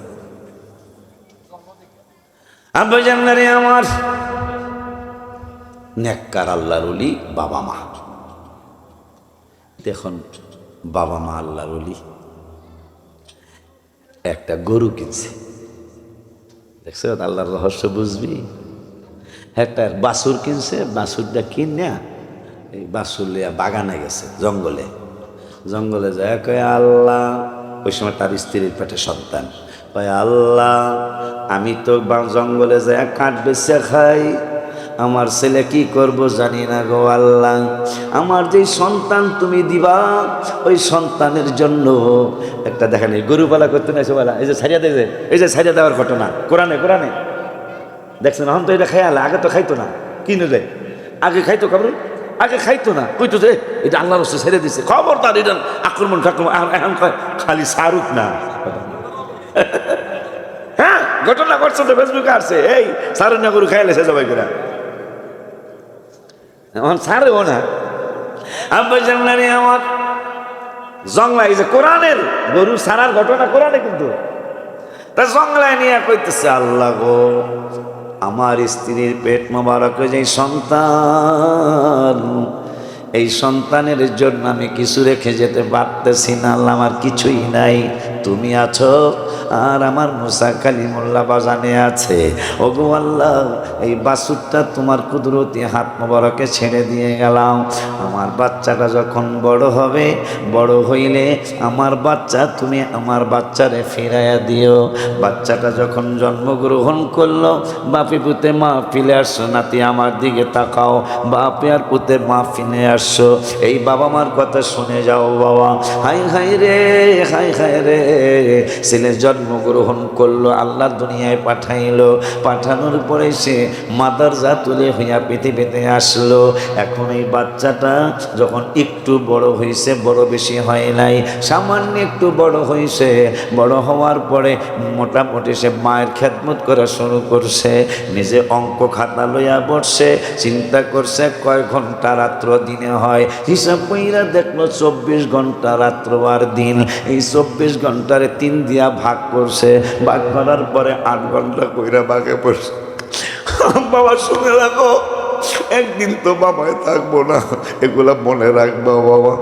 আব্বা জান্নারে আমার নেককার আল্লাহর ওলি বাবা মা। দেখুন বাবা মা আল্লাহর ওলি একটা গরু কিনছে, দেখছো আল্লাহর রহস্য বুঝবি। একটা বাছুর কিনছে, বাছুরটা কিনে এই বাছুর লিয়া বাগানে গেছে, জঙ্গলে যায়। কয় আল্লাহ, ওই সময় তার স্ত্রীর পেটে সন্তান। কয় আল্লাহ, আমি তো জঙ্গলে যায় কাঠ বেচে খাই, আমার ছেলে কি করব জানি না গো আল্লাহ। আমার যে সন্তান তুমি দিবা, ওই সন্তানের জন্য একটা দেখেন গরু পালা করতে না সবাই। এই যে ছাড়িয়া দেয়, এই যে ছাড়িয়া দেওয়ার ঘটনা কোরআনে দেখছেন। এখন তো এটা খেয়াল, আগে তো খাইতো না। কিনে দেয় আগে খাইতো, কারণ আগে খাইতো না, কইতো যে এটা আল্লাহর রাস্তায় ছেড়ে দিচ্ছে, খবরদার এটা আক্রমণ এখন খালি শাহরুখ না। হ্যাঁ ঘটনা ঘটছে তো, ফেসবুকে আসছে, এই সারুন না গরু খাইলেছে সবাই করে, এখন ছাড়েও না। আব্বা জানলানি আমার জংলাই যে কোরআনের গরু ছাড়ার ঘটনা কোরআনে, কিন্তু তা জংলায় নিয়ে কইতেছে আল্লাহ গো, আমার স্ত্রীর পেট মোবারকে যে সন্তান, এই সন্তানের জন্য আমি কিছু রেখে যেতে পারতেছি না আল্লাহ, আমার কিছুই নাই, তুমি আছো আর আমার মুসা কালিমুল্লাহ বাজানে আছে। ওগো আল্লাহ, এই বাছুরটা তোমার কুদরতি হাত মোবারকে ছেড়ে দিয়ে গেলাম। আমার বাচ্চাটা যখন বড় হবে, বড় হইলে আমার বাচ্চা তুমি আমার বাচ্চারে ফিরাইয়া দিও। বাচ্চাটা যখন জন্মগ্রহণ করলো, বাপি পুতে মা ফিরে আসছো, নাতি আমার দিকে তাকাও, বাপে আর পুতে মা ফিরে আসছো। এই বাবা মার কথা শুনে যাও বাবা। হাই হাই রে, হাই হাই রে, ছেলে জন্মগ্রহণ করলো, আল্লাহ দুনিয়ায় পাঠাইলো, পাঠানোর পরে সে মাদারজা তুলে হইয়া পৃথিবীতে আসলো। এখন এই বাচ্চাটা যখন একটু বড় হয়েছে, বড় বেশি হয় নাই, সামান্য একটু বড় হয়েছে, বড় হওয়ার পরে মোটামুটি সে মায়ের খেদমত করা শুরু করছে। নিজে অঙ্ক খাতা লইয়া বসছে, চিন্তা করছে কয় ঘন্টা রাত্র দিনে হয়। হিসাব কইরা দেখলো 24 ঘন্টা রাত্র আর দিন। এই 24 ঘন্টারে 3 দিয়া ভাগ করছে, ভাগ করার পরে 8 ঘন্টা কইরা ভাগে পড়ছে। বাবা শুনে রাখো, একদিন তো বাবায় থাকবো না, এগুলা মনে রাখবো বাবা।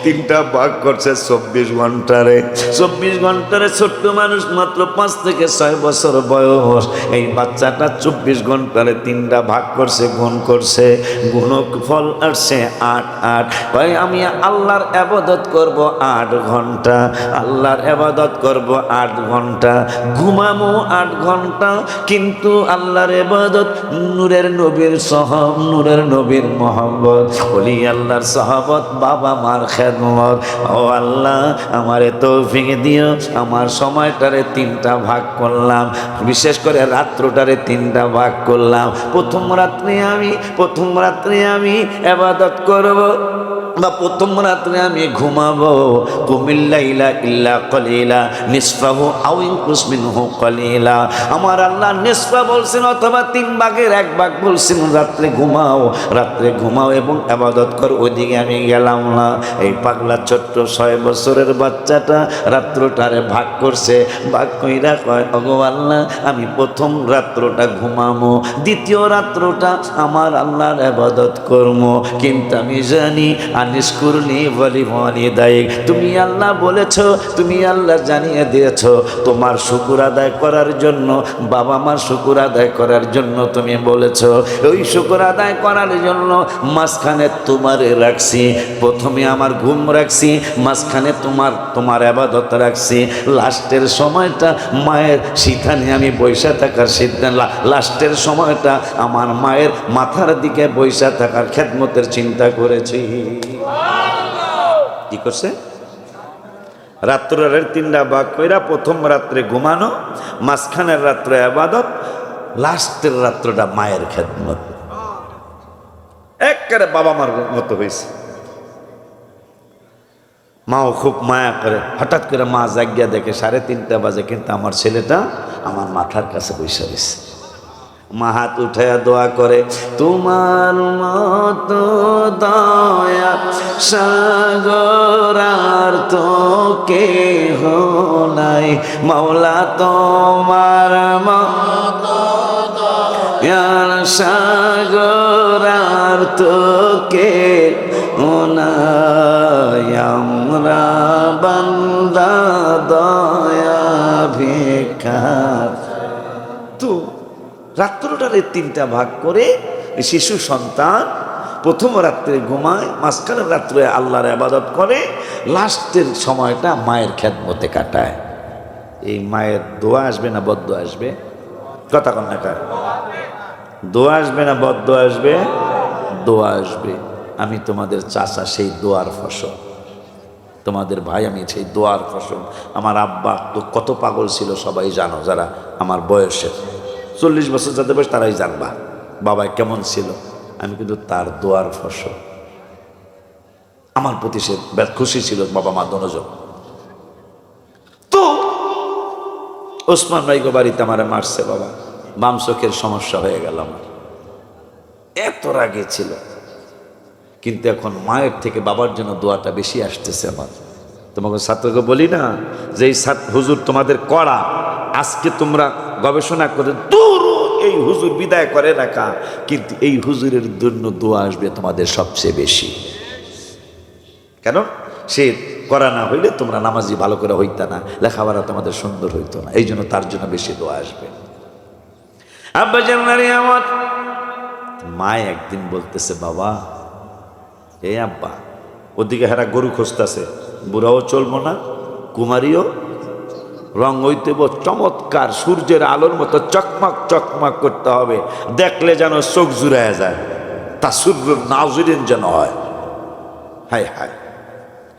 3টা ভাগ করছে 24 ঘন্টারে। 24 ঘন্টারে ছোট্ট মানুষ, মাত্র 5 থেকে 6 বছর বয়স। এই বাচ্চাটা 24 ঘন্টারে 3টা ভাগ করছে, গুণ করছে, গুণফল আসছে 8 8। ভাই আমি আল্লাহর ইবাদত করব 8 ঘন্টা, আল্লাহর ইবাদত করব 8 ঘন্টা, ঘুমামো 8 ঘন্টা, কিন্তু আল্লাহর ইবাদত নূরের নবীর সাহাব, নূরের নবীর মোহাম্মদ ওলি আল্লাহর সাহাবত, বাবা মার খেদমত। ও আল্লাহ আমারে তৌফিক দিও, আমার সময়টারে 3টা ভাগ করলাম, বিশেষ করে রাত্রটারে 3টা ভাগ করলাম। প্রথম রাত্রে আমি ইবাদত করব, বা প্রথম রাত্রে আমি ঘুমাবো। কুমিল্লাইলা ইল্লা কলিলা নিসফাহু আও ইনকুস মিনহু কলিলা। আমার আল্লাহ নিসফা বলছেন অথবা 3 ভাগের 1 ভাগ বলছেন। রাত্রে ঘুমাও এবং ইবাদত কর। ওইদিকে আমি গেলাম না। এই পাগলা ছোট্ট 6 বছরের বাচ্চাটা রাত্রটারে ভাগ করছে, ভাগ কইরা কয় ওগো আল্লাহ, আমি প্রথম রাত্রটা ঘুমামো, দ্বিতীয় রাত্রটা আমার আল্লাহর ইবাদত করবো। কিন্তু আমি জানি আনিশকুরনি ওয়ালি ওয়ালিদাইক, তুমি আল্লাহ বলেছো, তুমি আল্লাহ জানিয়ে দিয়েছো তোমার শুকর আদায় করার জন্য, বাবা মার শুকর আদায় করার জন্য তুমি বলেছো। ওই শুকর আদায় করার জন্য মাঝখানে তোমারে রাখছি, প্রথমে আমার ঘুম রাখছি, মাঝখানে তোমার ইবাদত রাখছি, লাস্টের সময়টা মায়ের সিথানে আমি বৈশা থাকার সিদ্ধান্ত, লাস্টের সময়টা আমার মায়ের মাথার দিকে বৈশা থাকার খেদমতের চিন্তা করেছি। কি করছে? রাত্রের 3টা ভাগ কইরা প্রথম রাত্রে ঘুমানো, মাঝখানের রাত্রে ইবাদত, লাস্টের রাত্রটা মায়ের খেদমত। একেবারে বাবা মার মতো হয়েছে। মাও খুব মায়া করে। হঠাৎ করে মা জাগিয়া দেখে 3:30 বাজে, কিন্তু আমার ছেলেটা আমার মাথার কাছে বসে রয়েছে। মা হাত উঠাইয়া দোয়া করে, তোমার মতো দয়া সাগর আর তো কেহ নাই, মাওলা তোমার মতো দয়ার সাগর আর তো কেহ নাই, আমরা বান্দা দয়া ভিখার। তো রাত্রটারে 3টা ভাগ করে শিশু সন্তান প্রথম রাত্রে ঘুমায়, মাঝখানের রাত্রে আল্লাহর ইবাদত করে, লাস্টের সময়টা মায়ের খেদমতে কাটায়। এই মায়ের দোয়া আসবে না বদদোয়া আসবে? কথা কন না কার? দোয়া আসবে না বদদোয়া আসবে? দোয়া আসবে। আমি তোমাদের চাচা, সেই দোয়ার ফসল। তোমাদের ভাই আমি সেই দোয়ার ফসল। আমার আব্বা তো কত পাগল ছিল সবাই জানো, যারা আমার বয়সের 40 বছর যাদের বয়স তারাই জানবা বাবা কেমন ছিল। আমি কিন্তু তার দোয়ার ফসল। আমার প্রতি সে খুশি ছিল, বাবা মা দুজন। তো ওসমান ভাইগো বাড়িতে আমারে মারছে বাবা, বাম চোখের সমস্যা হয়ে গেল আমার। এত রাগে ছিল, কিন্তু এখন মায়ের থেকে বাবার জন্য দোয়াটা বেশি আসতেছে আমার। তোমাকে ছাত্রকে বলি না যে এই হুজুর তোমাদের করা, আজকে তোমরা গবেষণা করে দূর এই হুজুর বিদায় করে রাখা, কিন্তু এই হুজুরের জন্য দোয়া আসবে তোমাদের সবচেয়ে বেশি। কেন? সে করা না হইলে তোমরা নামাজি ভালো করে হইতা না, লেখাপড়া তোমাদের সুন্দর হইতো না। এই জন্য তার জন্য বেশি দোয়া আসবে। আব্বা জানারি আমার মা একদিন বলতেছে, বাবা এ আব্বা, ওদিকে হেরা গরু খুঁজতেছে, বুড়াও চলবো না, কুমারীও রং হইতে চমৎকার সূর্যের আলোর মতো চকমক চকমক করতে হবে, দেখলে যেন চোখ জুড়ায় যায়, তা সূর্য নাজরিন যেন হয়। হায় হায়,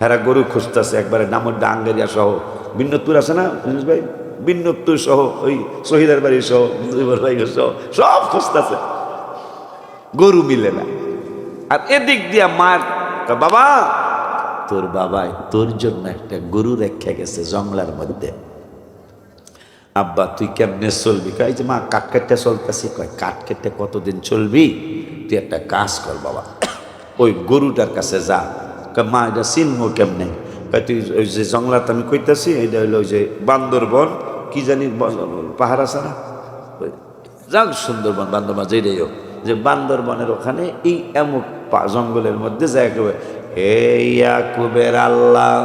হেরা গরু খুঁজতেছে একবারে নামর ডাঙ্গেরিয়া সহ, বিন্নতুর আছে না ভাই, বিন্নতুর সহ, ওই শহীদের বাড়ি সহ, সহ সব খুঁজতেছে, গরু মিলে না। আর এদিক দিয়া মার, বাবা তোর বাবাই তোর জন্য একটা গরু রেখে গেছে জঙ্গলার মধ্যে, আব্বা তুই কেমনে চলবি? কয় যে মা কাঠ কেটে চলতেছি। কয় কাঠ কেটে কতদিন চলবি? তুই একটা কাজ কর বাবা, ওই গরুটার কাছে যা। কয় মা এটা চিনবো কেমনে? কয় তুই ওই যে জঙ্গলাতে আমি কইতাছি, এটা হইলো ওই যে বান্দরবন কি জানি পাহাড় আছে না, যাক সুন্দরবন বান্দরবন যেটাই হোক, যে বান্দরবনের ওখানে এই এমুক জঙ্গলের মধ্যে যায়, হে ইয়াকুবের আল্লাহ,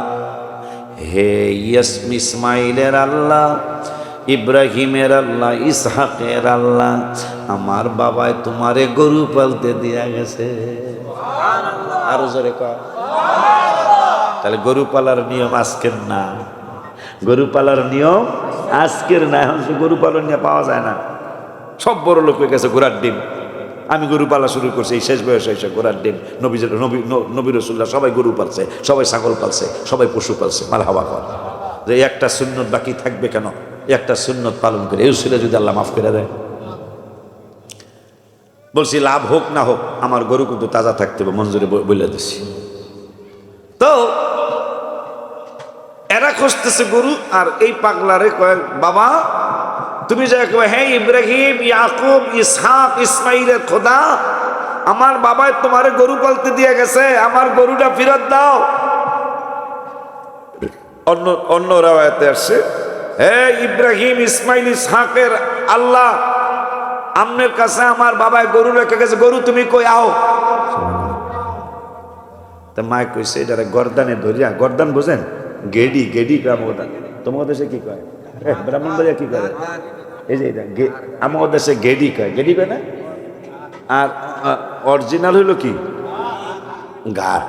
হে ইসমাইলের আল্লাহ, ইব্রাহিমের আল্লাহ, ইসহাকের আল্লাহ, আমার বাবায় তোমারে গরু পালতে দিয়া গেছে। আরো জোরে কর। তাহলে গরু পালার নিয়ম আজকের না, গরু পালার নিয়ম আজকের না। এখন গরু পালন নিয়ে পাওয়া যায় না, সব বড় লোক হয়ে গেছে ঘোড়ার ডিম। আমি গরু পালা শুরু করছি এই শেষ বয়সে এসে, ঘোড়ার ডিম। নবী রাসূলুল্লাহ সবাই গরু পালছে, সবাই ছাগল পালছে, সবাই পশু পালছে। মারহাবা কর। যে একটা সুন্নত বাকি থাকবে কেন? একটা সুন্নত পালন করে এই ছিল যদি আল্লাহ মাফ করে দেয়। বলছি লাভ হোক না হোক আমার গরু কিন্তু তাজা থাকতে হবে, মঞ্জুরে বলে দিচ্ছি। তো এরা খুঁজতেছে গরু, আর এই পাগলারে কয়, বাবা তুমি যা কবে, হ্যাঁ ইব্রাহিম, ইয়াকুব, ইসহাক, ইসমাইলের খোদা, আমার বাবাই তোমারে গরু পালতে দিয়ে গেছে, আমার গরুটা ফেরত দাও। অন্য রাওয়ায়াতে আসছে, হে ইব্রাহিম, ইসমাইল, ইসহাকের আল্লাহ, আমনের কাছে আমার বাবাই গরু রেখে গেছে, গরু তুমি কই আও। তা মা কইছে এটারে গর্দানে ধরিয়া, গর্দান বোঝেন? গেডি, গেডি গ্রামগর্দান। তোমার দেশে কি কয়? ব্রাহ্মণবাড়িয়া কি করে? এই যে এটা আমার দেশে গেডি কয়, গেডি কয় না। আর অরিজিনাল হইল কি? ঘাড়।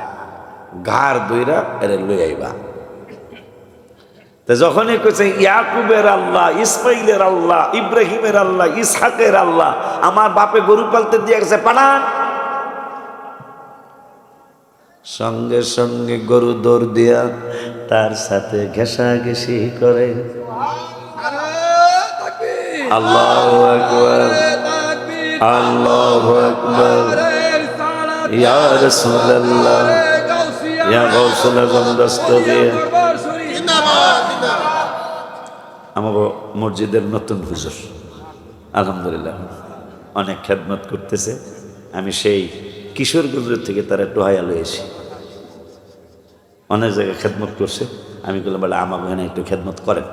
ঘাড় দইরা এর লই আইবা। তা যখনই কইছে ইয়াকুবের আল্লাহ, ইসমাইলের আল্লাহ, ইব্রাহিমের আল্লাহ, ইসহাকের আল্লাহ, আমার বাপে গরু পালতে দিয়ে গেছে, পাঠান। সঙ্গে সঙ্গে গরু দৌড় দিয়া তার সাথে ঘেঁষাঘেঁষি করে। আল্লাহু আকবার, আল্লাহু আকবার, ইয়া রাসূলুল্লাহ, ইয়া গাউসুল আযম দস্তগীর। আমাগো মসজিদের নতুন হুজুর আলহামদুলিল্লাহ অনেক খেদমত করতেছে। আমি সেই কিশোরগঞ্জ থেকে তারা টোহাইয়া লয়েছি, অনেক জায়গায় খেদমত করছে। আমি বললাম বলে আমার ওখানে একটু খেদমত করেন।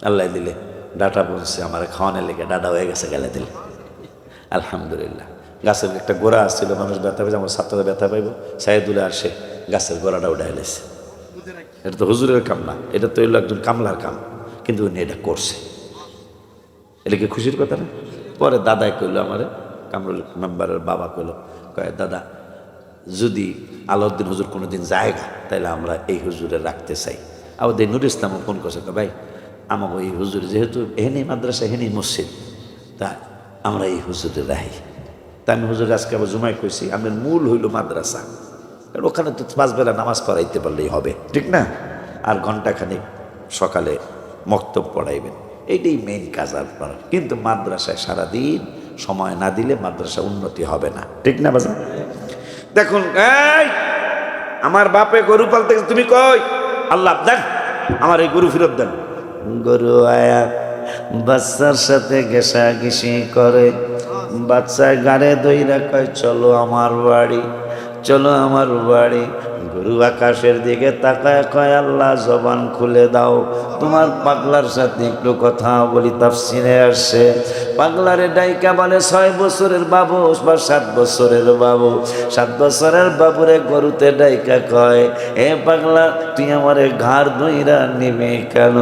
আল্লাহ দিলে ডাটা বলছে, আমার খাওয়ানোর লেগে ডাটা হয়ে গেছে গেলে দিলে আলহামদুলিল্লাহ। গাছের একটা গোড়া আসছিল, মানুষ ব্যথা পাইছে, আমার ছাত্ররা ব্যথা পাইব, সাইদুল্লাহ আর সে গাছের গোড়াটা উঠাই লেছে। এটা তো হুজুরের কাম না, এটা তো হইল একজন কামলার কাম, কিন্তু উনি এটা করছে। এটা কি খুশির কথা না? পরে দাদাই কইল, আমার কামরুল মেম্বারের বাবা কইল, কয় দাদা যদি আলাউদ্দিন হুজুর কোনোদিন জায়গা তাহলে আমরা এই হুজুরে রাখতে চাই। আবার এই নুর ইসলামও ফোন করছে, ভাই আমাকে এই হুজুর যেহেতু এহেনি মাদ্রাসা এহেনি মসজিদ, তা আমরা এই হুজুরে রাখি। তা আমি হুজুর আজকে আবার জুমাই কইছি, আমাদের মূল হইল মাদ্রাসা, কারণ ওখানে তো 5 বেলা নামাজ পড়াইতে পারলেই হবে, ঠিক না? আর ঘন্টাখানিক সকালে মক্তব পড়াইবেন, এইটাই মেইন কাজ আপনার। কিন্তু মাদ্রাসায় সারাদিন সময় না দিলে মাদ্রাসা উন্নতি হবে না, ঠিক না বাজা? দেখুন এই আমার বাপে গরু পালতে, তুমি কই আল্লাহ দেন আমার এই গরু ফেরত দেন। গরু আয়া বাচ্চার সাথে ঘেঁষাঘেঁষি করে, বাচ্চা গাড়ে দইরা কয় চলো আমার বাড়ি, চলো আমার বাড়ি। গরু আকাশের দিকে তাকায় কয়, আল্লাহ জবান খুলে দাও, তোমার পাগলার সাথে একটু কথা বলি। তাফসিরে আসছে পাগলারে ডাইকা বলে 6 বছরের বাবু বা 7 বছরের বাবু। 7 বছরের বাবুরে গরুতে ডাইকা কয়, এ পাগলা তুই আমারে ঘাড় ধইরা নিবি কেন?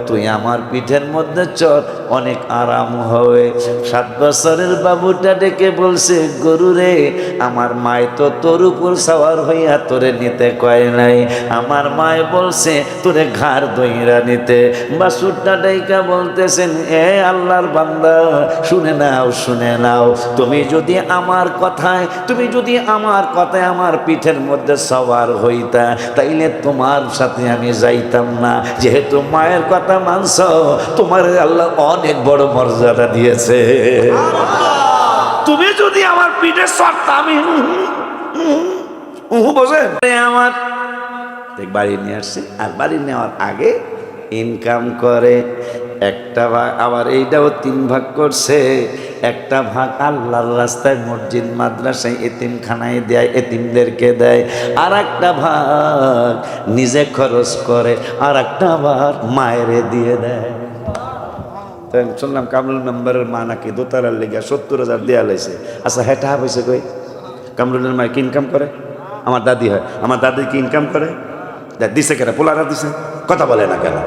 তুই আমার পিঠের মধ্যে চল, অনেক আরাম হবে। 7 বছরের বাবুটা ডেকে বলছে, গরু রে, আমার মায় তো তোর উপর সাওয়ার হইয়া তোরে নিতে কয় নাই, আমার মায় বলছে তোরে ঘাড় ধইরা নিতে। বাছুরটা ডাইকা বলতেছেন, এ আল্লাহর বান্দা, শুনে নাও, শুনে নাও, তুমি যদি আমার কথায় আমার পিঠের মধ্যে সওয়ার হইতা, তাইলে তোমার সাথে আমি যাইতাম না। যেহেতু মায়ের কথা মানছ, তোমার আল্লাহ অনেক বড় মর্যাদা দিয়েছে। তুমি যদি আমার পিঠে চড়তা, আমি বোঝেন আমার বাড়ি নিয়ে আসছে। আর বাড়ি নেওয়ার আগে ইনকাম করে একটা ভাগ, আবার এইটাও 3 ভাগ করছে। একটা ভাগ আল্লাহর রাস্তায়, মসজিদ, মাদ্রাসায়, এতিমখানায় দেয়, এতিমদেরকে দেয়। আর একটা ভাগ নিজে খরচ করে, আর একটা ভাগ মায়েরে দিয়ে দেয়। শুনলাম কামরুল মেম্বারের মা নাকি দোতারার লেগে 70,000 দেয়া লাইছে। আচ্ছা, হ্যাঁ টাকা পয়সা কই? কামরুলের মা কি ইনকাম করে? আমার দাদি হয়, আমার দাদি কি ইনকাম করে? দিছে কেন? পোলারা দিছে, কথা বলে না কেন?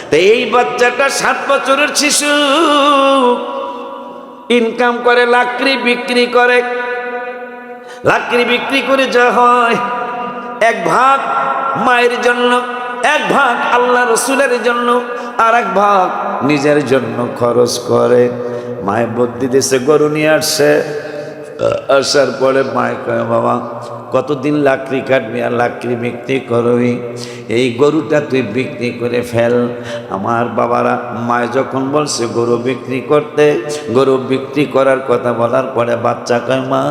তো এই বাচ্চাটা 7 বছরের শিশু ইনকাম করে, লাকড়ি বিক্রি করে। লাকড়ি বিক্রি করে যা হয়, 1 ভাগ মায়ের জন্য, 1 ভাগ আল্লাহ রসুলের জন্য, আর 1 ভাগ নিজের জন্য খরচ করে। মায়ের বুদ্ধি দিছে, গরু নিয়ে আসছে। আসার পরে মায় কয়, বাবা কতদিন লাকড়ি কাটবি আর লাকড়ি বিক্রি করবি? এই গরুটা তুই বিক্রি করে ফেল। আমার বাবারা, মায় যখন বলছে গরু বিক্রি করতে, গরু বিক্রি করার কথা বলার পরে বাচ্চা কয়, মা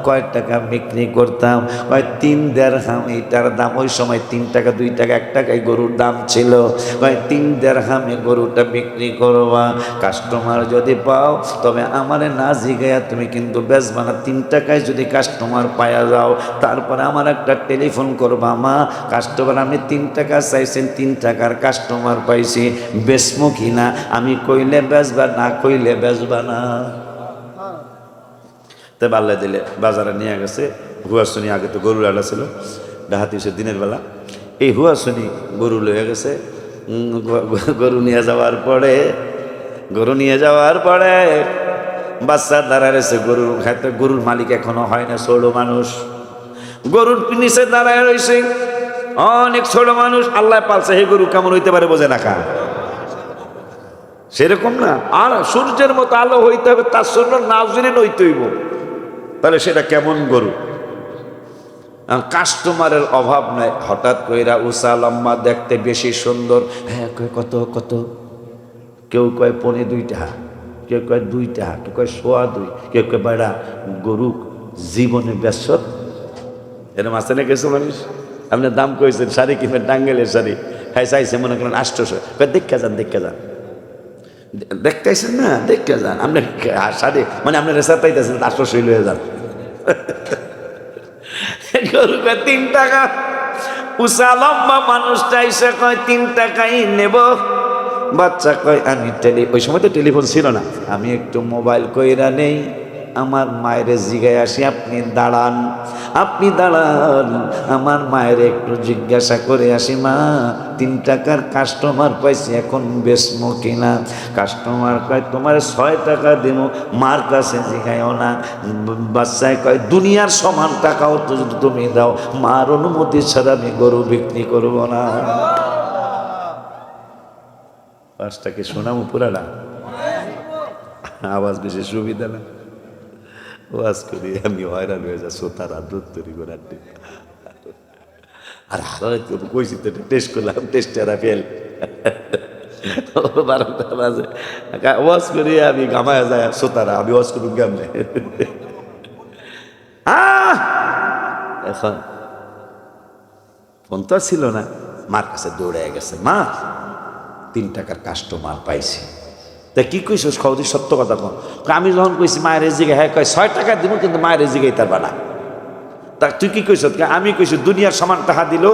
কয় টাকা বিক্রি করতাম? কয় 3 দেড়হাম। এইটার দাম ওই সময় 3 টাকা, 2 টাকা, 1 টাকায় গরুর দাম ছিল। কয় 3 দেড়হামে গরুটা বিক্রি করবা। কাস্টমার যদি পাও তবে আমারে না জিগাইয়া তুমি কিন্তু বেচবা না। 3 টাকায় যদি কাস্টমার পায়া যাও, তারপরে আমার একটা টেলিফোন করবা, মা কাস্টমার আপনি 3 টাকা চাইছেন, 3 টাকার কাস্টমার পাইছি, বেচমু কিনা? আমি কইলে বেচবা, না কইলে বেচবা না। তো বাল্লা দিলে বাজারে নিয়ে গেছে। হুয়াশুনি, আগে তো গরুর আড়া ছিল, ডাহাতি হচ্ছে দিনের বেলা। এই হুয়াশুনি গরু লয়ে গেছে। গরু নিয়ে যাওয়ার পরে বাচ্চা দাঁড়ায় রয়েছে। গরুর খাইতে, গরুর মালিক এখনো হয় না, ছোট মানুষ। গরুর নিচে দাঁড়ায় রয়েছে অনেক ছোট মানুষ। আল্লাহ পালছে, হে গরু কেমন হইতে পারে বোঝে না, খা সেরকম না। আর সূর্যের মতো আলো হইতে হবে, তার জন্য নাজরিন হইতে হইব, তাহলে সেটা কেমন গরু? কাস্টমারের অভাব নাই। হঠাৎ কইরা উষা লম্বা, দেখতে বেশি সুন্দর। হ্যাঁ, কয় কত কত? কেউ কয় 2.25 টাকা, কেউ কয় 2 টাকা, কেউ কয় 2.25, কেউ কয় বেড়া গরু জীবনে বেসত। এরকম আছে না কিছু মানুষ? আপনার দাম কইছেন, শাড়ি কিনবেন, টাঙ্গেলের শাড়ি, হ্যাঁ চাইছে মনে করেন 800। দেখা যান দেখতেছেন না, দেখতে যান। আপনি শাড়ি মানে আপনার রেসার পাইতেছেন, 800 লয়ে যান। গরু কয় 3 টাকা। উষা লম্বা মানুষটা এসে কয় 3 টাকাই নেব। বাচ্চা কয় আমি ওই সময় তো টেলিফোন ছিল না, আমি একটু মোবাইল কইরা নেই, আমার মায়ের জিগায় আসি। আপনি দাঁড়ান, আমার মায়ের একটু জিজ্ঞাসা করে আসি, মা 3 টাকার কাস্টমার পাইছি, এখন বেচমো কিনা? কাস্টমার কয় তোমার 6 টাকা দেবো, মার কাছে জিগাইও না। বাচ্চায় কয় দুনিয়ার সমান টাকাও তো যদি তুমি দাও, মার অনুমতি ছাড়া আমি গরু বিক্রি করবো না। 5 টাকা শোনামো পুরাটা, আওয়াজ বেশি সুবিধা না। ওয়াজ করি আমি হয়রান হয়ে যা, সোতারা দুধ তৈরি করার। আর কইছি তো টেস্ট করলাম, টেস্টারা ফেল। 12টা বাজে ওয়াজ করি আমি, গামায় যায় সোতারা, আমি ওয়াজ করুন কেমনে? এখন ফোন তো ছিল না, মার কাছে দৌড়ে গেছে, মা 3 টাকার কাস্টমার পাইছি। তা কি কইছিস? খাওয়া সত্য কথা কন। আমি যখন কইছি মায়ের জিগে, হ্যাঁ কয় 6 টাকা দিব, কিন্তু মায়ের জিগাই তার বানা। তা তুই কি কইস? আমি কইছি দুনিয়ার সমান টাকা দিল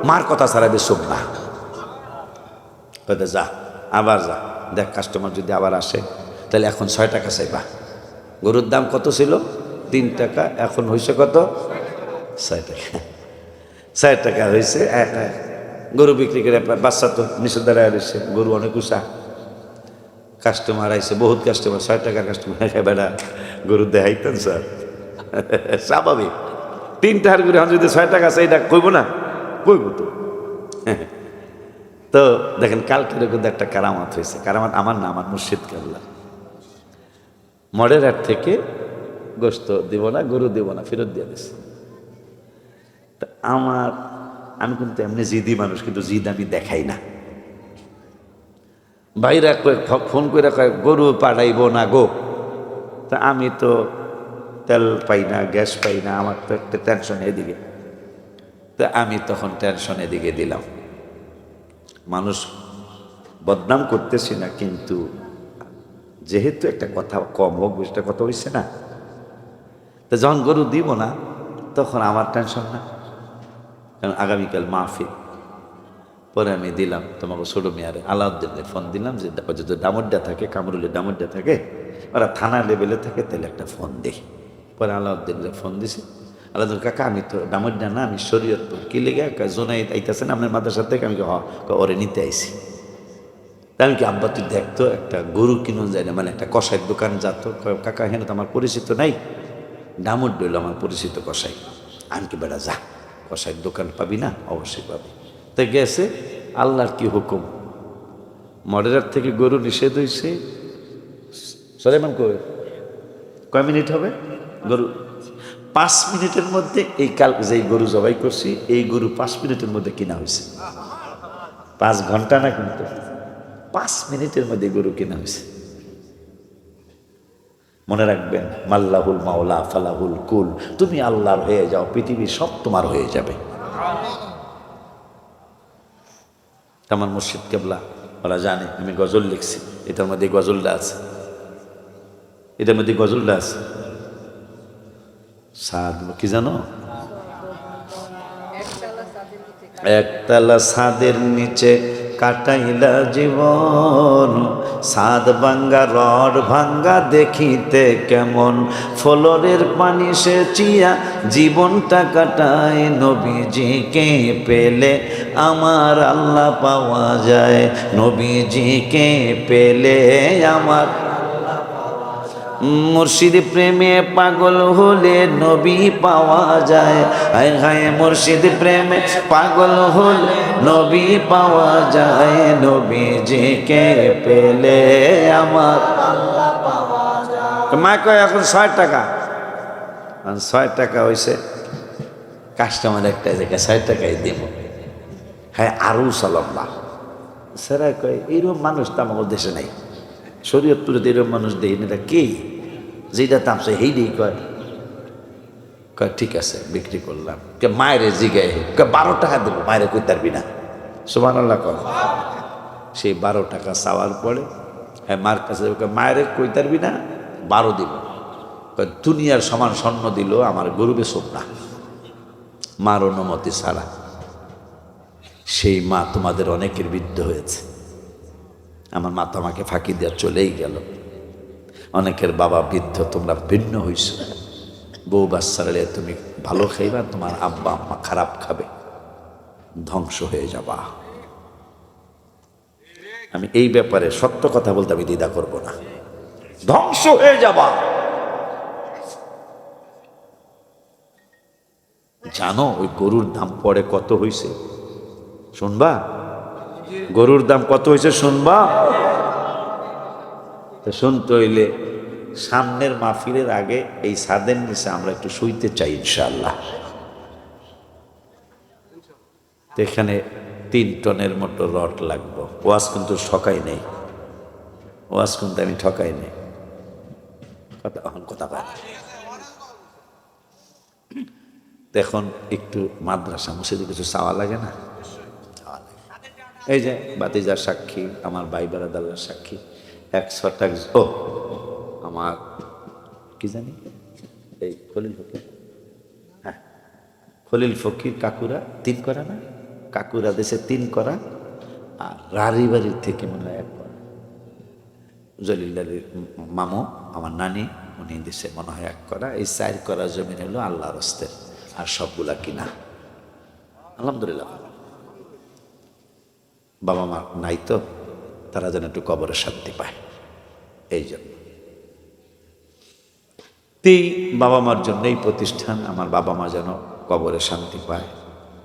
মার কথা ছাড়াবে শোক না। যা আবার যা, দেখ কাস্টমার যদি আবার আসে তাহলে এখন 6 টাকা চাইবা। গরুর দাম কত ছিল? 3 টাকা, এখন হয়েছে কত? 6 টাকা। 6 টাকা হয়েছে। গরু বিক্রি করে বাচ্চা তো নিচে দাঁড়ায় রয়েছে, গরু অনেক উঁচা। কাস্টমার আইছে, বহুত কাস্টমার, 6 টাকার কাস্টমার। বেটা গরু দেখাইতেন স্যার, স্বাভাবিক। 3 টাকার গরু এখন যদি 6 টাকা আছে, এটা কইব না? কইব তো। তো দেখেন কালকের কিন্তু একটা কারামাত হয়েছে। কারামাত আমার না, আমার মুর্শিদ কেবলা মডেরার থেকে গোস্ত দিব না, গরু দিব না, ফেরত দিয়ে দিছে। তা আমি কিন্তু এমনি জিদি মানুষ, কিন্তু জিদ আমি দেখাই না। ভাইরা ফোন করে কয় গরু পাঠাইব না গো। তা আমি তো তেল পাই না, গ্যাস পাই না, আমার তো একটা টেনশন এদিকে। তা আমি তখন টেনশন এদিকে দিলাম। মানুষ বদনাম করতেছি না, কিন্তু যেহেতু একটা কথা কম হোক, বুঝতে কথা হয়েছে না। তো যখন গরু দিব না তখন আমার টেনশন না, কারণ আগামীকাল মাহফিল। পরে আমি দিলাম তোমাকে ছোটো মেয়ারে আলাউদ্দিনের ফোন দিলাম যে যদি ডামড্ডা থাকে, কামরুলের ডামড্ডা থাকে, ওরা থানা লেভেলে থাকে, তাহলে একটা ফোন দিই। পরে আলাউদ্দিনের ফোন দিছি। আলাউদ্দিন কাকা আমি তো ডামড্ডা না, আমি শরীয়তপুর। কি লেগে? জোনাই আইতেছেন আপনার মাদ্রাসার থেকে? আমি ওরে নিতে আইছি। তা আমি কি আব্বা তুই দেখতো একটা গরু কিনুন যায় না, মানে একটা কষাইয়ের দোকান যাতো। কাকা হেন তো আমার পরিচিত নাই, ডামুর ডইল আমার পরিচিত কষাই। আমি কি বেটা যা, কষাইয়ের দোকান পাবি না? অবশ্যই পাবি। তো গেছে, আল্লাহর কি হুকুম, মডেরার থেকে গরু নিষেধ হয়েছে। সলেমান কয় মিনিট হবে? গরু 5 মিনিটের মধ্যে, এই কাল যেই গরু জবাই করছি, এই গরু 5 মিনিটের মধ্যে কিনা হয়েছে। 5 ঘন্টা না, কিন্তু 5 মিনিটের মধ্যে গরু কিনা হয়েছে। মনে রাখবেন, মাল্লাহুল মাওলা ফালাহুল কুল। তুমি আল্লাহর হয়ে যাও, পৃথিবী সব তোমার হয়ে যাবে। আমার মুর্শিদ কেবলা ওরা জানে আমি গজল লিখছি, এটার মধ্যে গজলটা আছে, এটার মধ্যে গজলটা আছে। সাদ কি জানো? একতলা ছাদের নিচে কাটাইলা জীবন, ছাদ ভাঙ্গা রড ভাঙ্গা দেখিতে কেমন, ফলরের পানি সে চিয়া জীবনটা কাটায়, নবীজিকে পেলে আমার আল্লাহ পাওয়া যায়, নবীজিকে পেলে আমার। মুর্শিদ প্রেমে পাগল হলে নবী পাওয়া যায়, হায় হায় মুর্শিদ প্রেমে পাগল হলে নবী পাওয়া যায়, নবীজিকে পেলে আমার আল্লাহ পাওয়া যায়। মা কয় এখন 6 টাকা, 6 টাকা হয়েছে। কাস্টমার একটা জায়গায় 6 টাকায় দেব, হ্যাঁ আরও সাল্লাল্লাহ। সেরা কয় এইরকম মানুষ তো আমার দেশে নাই, শরীয়তপুরে এরকম মানুষ দেই না। কি যেটা তামছে হেইডেই কয় ঠিক আছে বিক্রি করলাম। কে মায়েরে জিগায় 12 টাকা দেবো, মায়েরে কই তারবি না? সুবহানাল্লাহ কর। সেই 12 টাকা চাওয়ার পরে হ্যাঁ মার কাছে মায়েরে কই তারবি না? 12 দিব। দুনিয়ার সমান স্বর্ণ দিল, আমার গরু বেচব না, মার অনুমতি ছাড়া। সেই মা তোমাদের অনেকের বৃদ্ধ হয়েছে। আমার মা তো আমাকে ফাঁকি দেওয়া চলেই গেল। অনেকের বাবা বৃদ্ধ, তোমরা ভিন্ন হইছ। বউ বাচ্চারে তুমি ভালো খাইবা, তোমার আব্বা আম্মা খারাপ খাবে, ধ্বংস হয়ে যাবা। আমি এই ব্যাপারে সত্য কথা বলতে আমি দ্বিধা করব না, ধ্বংস হয়ে যাবা। জানো ওই গরুর দাম পরে কত হয়েছে? শুনবা? গরুর দাম কত হয়েছে শুনবা? তো শুনতে হইলে সামনের মাহফিলের আগে এই ছাদের নিচে আমরা একটু শুইতে চাই ইনশাআল্লাহ। এখানে 3 টনের মতো রড লাগবে। ওয়াজ কিন্তু ঠকাই নেই, ওয়াজ কিন্তু আমি ঠকাই নেই। কথা পাই। এখন একটু মাদ্রাসা মসজিদে কিছু চাওয়া লাগে না? এই যে বাতিজার সাক্ষী, আমার ভাই বেড়াদার সাক্ষী, 100 টাকা। ও আমার কি জানি এই খলিল হোক, হ্যাঁ খলিল ফকির কাকুরা 3 করা না, কাকুরা দেশে 3 করা, আর রারিবাড়ির থেকে মনে হয় 1 করা। জলিলালের মামু আমার নানি, উনি দেশে মনে হয় 1 করা। এই 4 করা জমিন হলো আল্লাহর হস্তের, আর সবগুলা কিনা। আলহামদুলিল্লাহ। বাবা মা নাই তো, তারা যেন একটু কবরে শান্তি পায়, এই জন্য। বাবা মার জন্য এই প্রতিষ্ঠান, আমার বাবা মা যেন কবরে শান্তি পায়,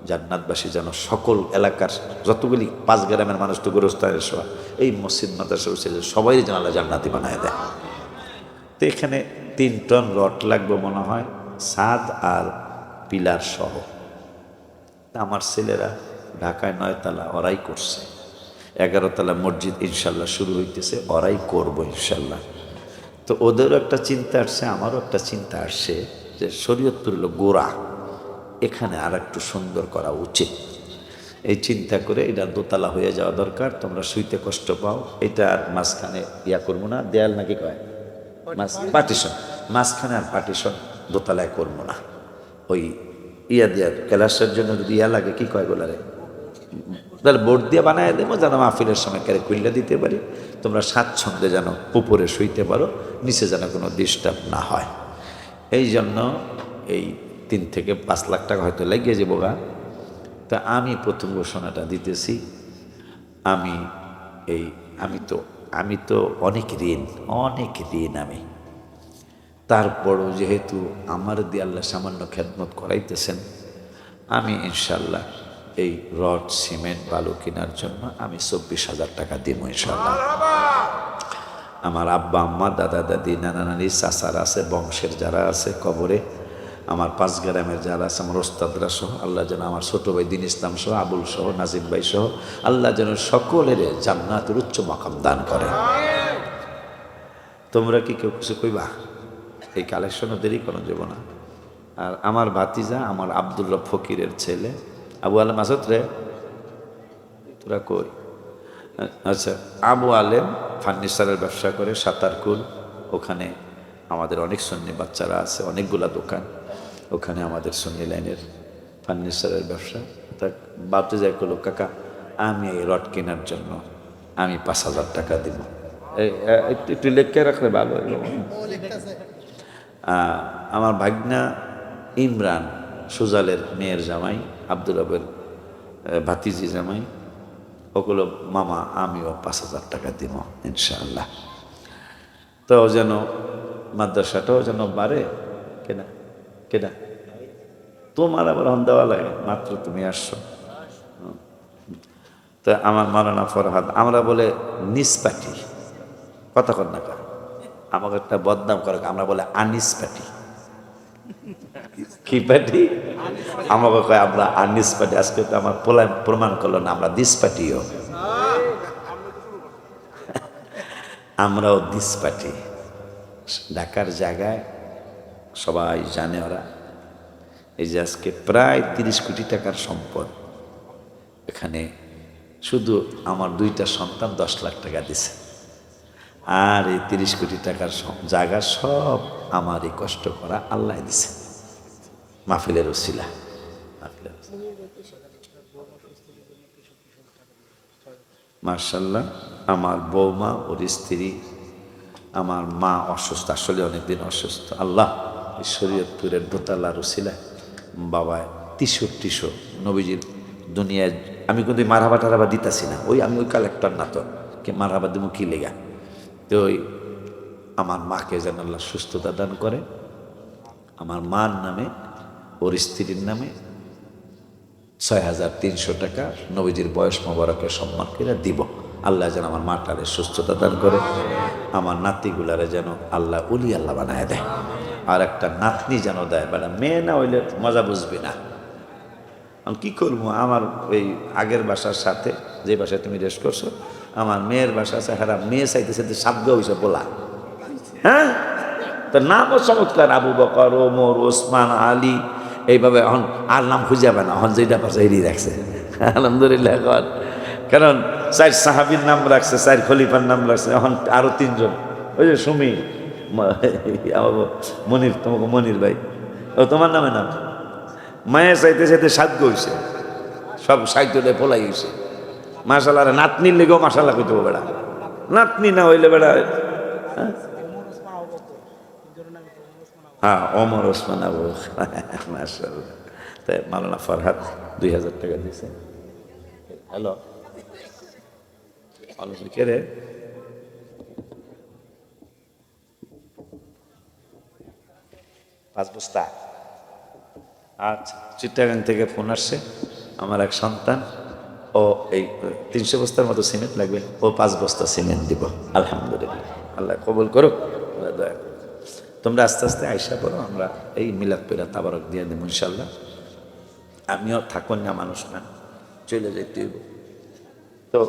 জান্নাতবাসী যেন সকল এলাকার যতগুলি 5 গ্রামের মানুষ তো গোরস্থানের সহ এই মসজিদ মাদ্রাসা সবাই যেন আল্লাহ জান্নাতি বানায় দেয়। তো এখানে 3 টন রড লাগবে মনে হয়, ছাদ আর পিলার সহ। আমার ছেলেরা ঢাকায় 9 তলা ওরাই করছে, 11 তলা মসজিদ ইনশাল্লাহ শুরু হইতেছে, ওরাই করবো ইনশাল্লাহ। তো ওদেরও একটা চিন্তা আসছে, আমারও একটা চিন্তা আসছে যে শরীয়তপুর হলো গোড়া, এখানে আর একটু সুন্দর করা উচিত। এই চিন্তা করে এটা 2 তলা হয়ে যাওয়া দরকার। তোমরা শুইতে কষ্ট পাও, এটা আর মাঝখানে করবো না, দেয়াল নাকি কয় পার্টিশন, মাঝখানে আর পার্টিশন 2 তলায় করবো না। ওই দেওয়ার ক্লাসের জন্য যদি লাগে কি কয় গোলারে, তাহলে বোর্ড দিয়ে বানায় দেবো, যেন মাহফিলের সময় ক্যারে কুইল্লা দিতে পারি। তোমরা স্বাচ্ছন্দ্যে যেন উপরে শুইতে পারো, নিচে যেন কোনো ডিস্টার্ব না হয়। এই জন্য এই 3 থেকে 5 লাখ টাকা হয়তো লাগিয়ে যাবো গা। তা আমি প্রথম ঘোষণাটা দিতেছি, আমি তো অনেক ঋণ আমি। তারপরও যেহেতু আমার দিয়ে আল্লাহ সামান্য খেদমত করাইতেছেন, আমি ইনশাল্লাহ এই রড সিমেন্ট বালু কেনার জন্য আমি 24,000 টাকা দিব ইনশাল্লাহ। আমার আব্বা আম্মা দাদা দাদি নানা নানি চাচার আছে, বংশের যারা আছে কবরে, আমার 5 গ্রামের যারা আছে, আমার ওস্তাদরা সহ, আল্লাহ যেন আমার ছোট ভাই দিন ইসলাম সহ, আবুল সহ, নাজিম ভাই সহ, আল্লাহ যেন সকলের জান্নাতের উচ্চ মাকাম দান করে। তোমরা কি কেউ কিছু কইবা? এই কালেকশনও দেরি কোনো যাব না। আর আমার ভাতিজা, আমার আব্দুল্লাহ ফকিরের ছেলে আবু আলেম আসাদ রে, তোরা কই? আচ্ছা, আবু আলেম ফার্নিচারের ব্যবসা করে, সাতারকুল। ওখানে আমাদের অনেক সুন্নি বাচ্চারা আছে, অনেকগুলা দোকান, ওখানে আমাদের সুন্নি লাইনের ফার্নিচারের ব্যবসা। তা ভাবতে যাই করলো, কাকা আমি এই রড কেনার জন্য আমি 5,000 টাকা দিব। একটু লেখকে রাখলে ভালো হইল। আমার ভাগনা ইমরান সুজালের মেয়ের জামাই, আব্দুল রবের ভাতিজি জামাই, ওগুলো মামা আমিও 5,000 টাকা দিব ইনশাআল্লাহ। তো যেন মাদ্রাসাটাও যেন বাড়ে। কেনা কেনা তোমার আবার হন দেওয়া লাগে, মাত্র তুমি আসছো। তো আমার মাওলানা ফরহাদ, আমরা বলে নিসপাটি, কথা কর না কা, আমাকে একটা বদনাম করে, আমরা বলে আনিস পাটি। কি পাটি? আমাকে কয় আমরা আনিস পাটি। আজকে তো আমার প্রমাণ করলো না আমরা দিস পাটিও, আমরাও দিস পাটি। ঢাকার জায়গায় সবাই জানে ওরা। এই যে আজকে প্রায় 30 কোটি টাকার সম্পদ, এখানে শুধু আমার 2টা সন্তান 10 লাখ টাকা দিছে। আর এই 30 কোটি টাকার জায়গা সব আমারই কষ্ট করা আল্লাহ দিছে, মাহফিলের উসিলা। মাশাআল্লাহ, আমার বৌমা, ওর স্ত্রী, আমার মা অসুস্থ, আসলে অনেকদিন অসুস্থ। আল্লাহ এই শরীয়তপুরের দোতলার উসিলা বাবায় 6300 নবীজির দুনিয়ায়। আমি কিন্তু মারহাবা টারাবা দিতাছি না, আমি ওই কালেক্টর না, তো কে মারহাবা দিব কি লেগা। তো ওই আমার মাকে যেন আল্লাহ সুস্থতা দান করে, আমার মার নামে ওর স্ত্রীর নামে 6,300 টাকা নবীজির বয়স মোবারকের সম্মান করে দিব। আল্লাহ যেন আমার মাটারে সুস্থতা দান করে, আমার নাতিগুলারে যেন আল্লাহ উলি আল্লাহ বানায় দেয়, আর একটা নাতনি যেন দেয়। বেড়া মেয়ে না হইলে মজা বুঝবি না। আমি কী করবো, আমার ওই আগের বাসার সাথে যে বাসায় তুমি রেস্ট করছো, আমার মেয়ের বাসা আছে, হারা মেয়ে চাইতে চাইতে সাবগা হয়েছে বলা। হ্যাঁ, তো নামও চমৎকার, আবু বকর, ওমর, ওসমান, আলী, এইভাবে এখন আর নাম খুঁজে যাবে না, এখন যেটা পাশে এড়িয়ে রাখছে আলহামদুলিল্লাহ। এখন কারণ 4 সাহাবীর নাম রাখছে, 4 খলিফার নাম রাখছে, এখন আরো 3 জন। ওই যে সুমি মনির, তোমাকে মনির ভাই, ও তোমার নামে নাম মায়ের চাইতে চাইতে সাধ্য হয়েছে, সব সাহিত্যটা ফলাই হয়েছে। মাশাল্লাহ, নাতনির লেগেও মাশাল্লাহ কইতে হবে বেড়া, নাতনি না হইলে বেড়া। হ্যাঁ, ওমর ওসমান আবু মাশাল্লাহ। তাই মাওলানা ফরহাদ 2000 টাকা দিয়েছে। হ্যালো, কে রে? পাঁচ বস্তা। আচ্ছা, চিটাগাং থেকে ফোন আসছে, আমার এক সন্তান, ও এই 300 বস্তার মতো সিমেন্ট লাগবে, ও 5 বস্তা সিমেন্ট দিব। আলহামদুলিল্লাহ, আল্লাহ কবুল করুক, আল্লাহ দয়া করুক। তোমরা আস্তে আস্তে আইসা পড়ো, আমরা এই মিলাদ পেলা তাবারক দিয়ে দেবো ইনশাল্লাহ। আমিও থাকুন না, মানুষ না, চলে যেতে তো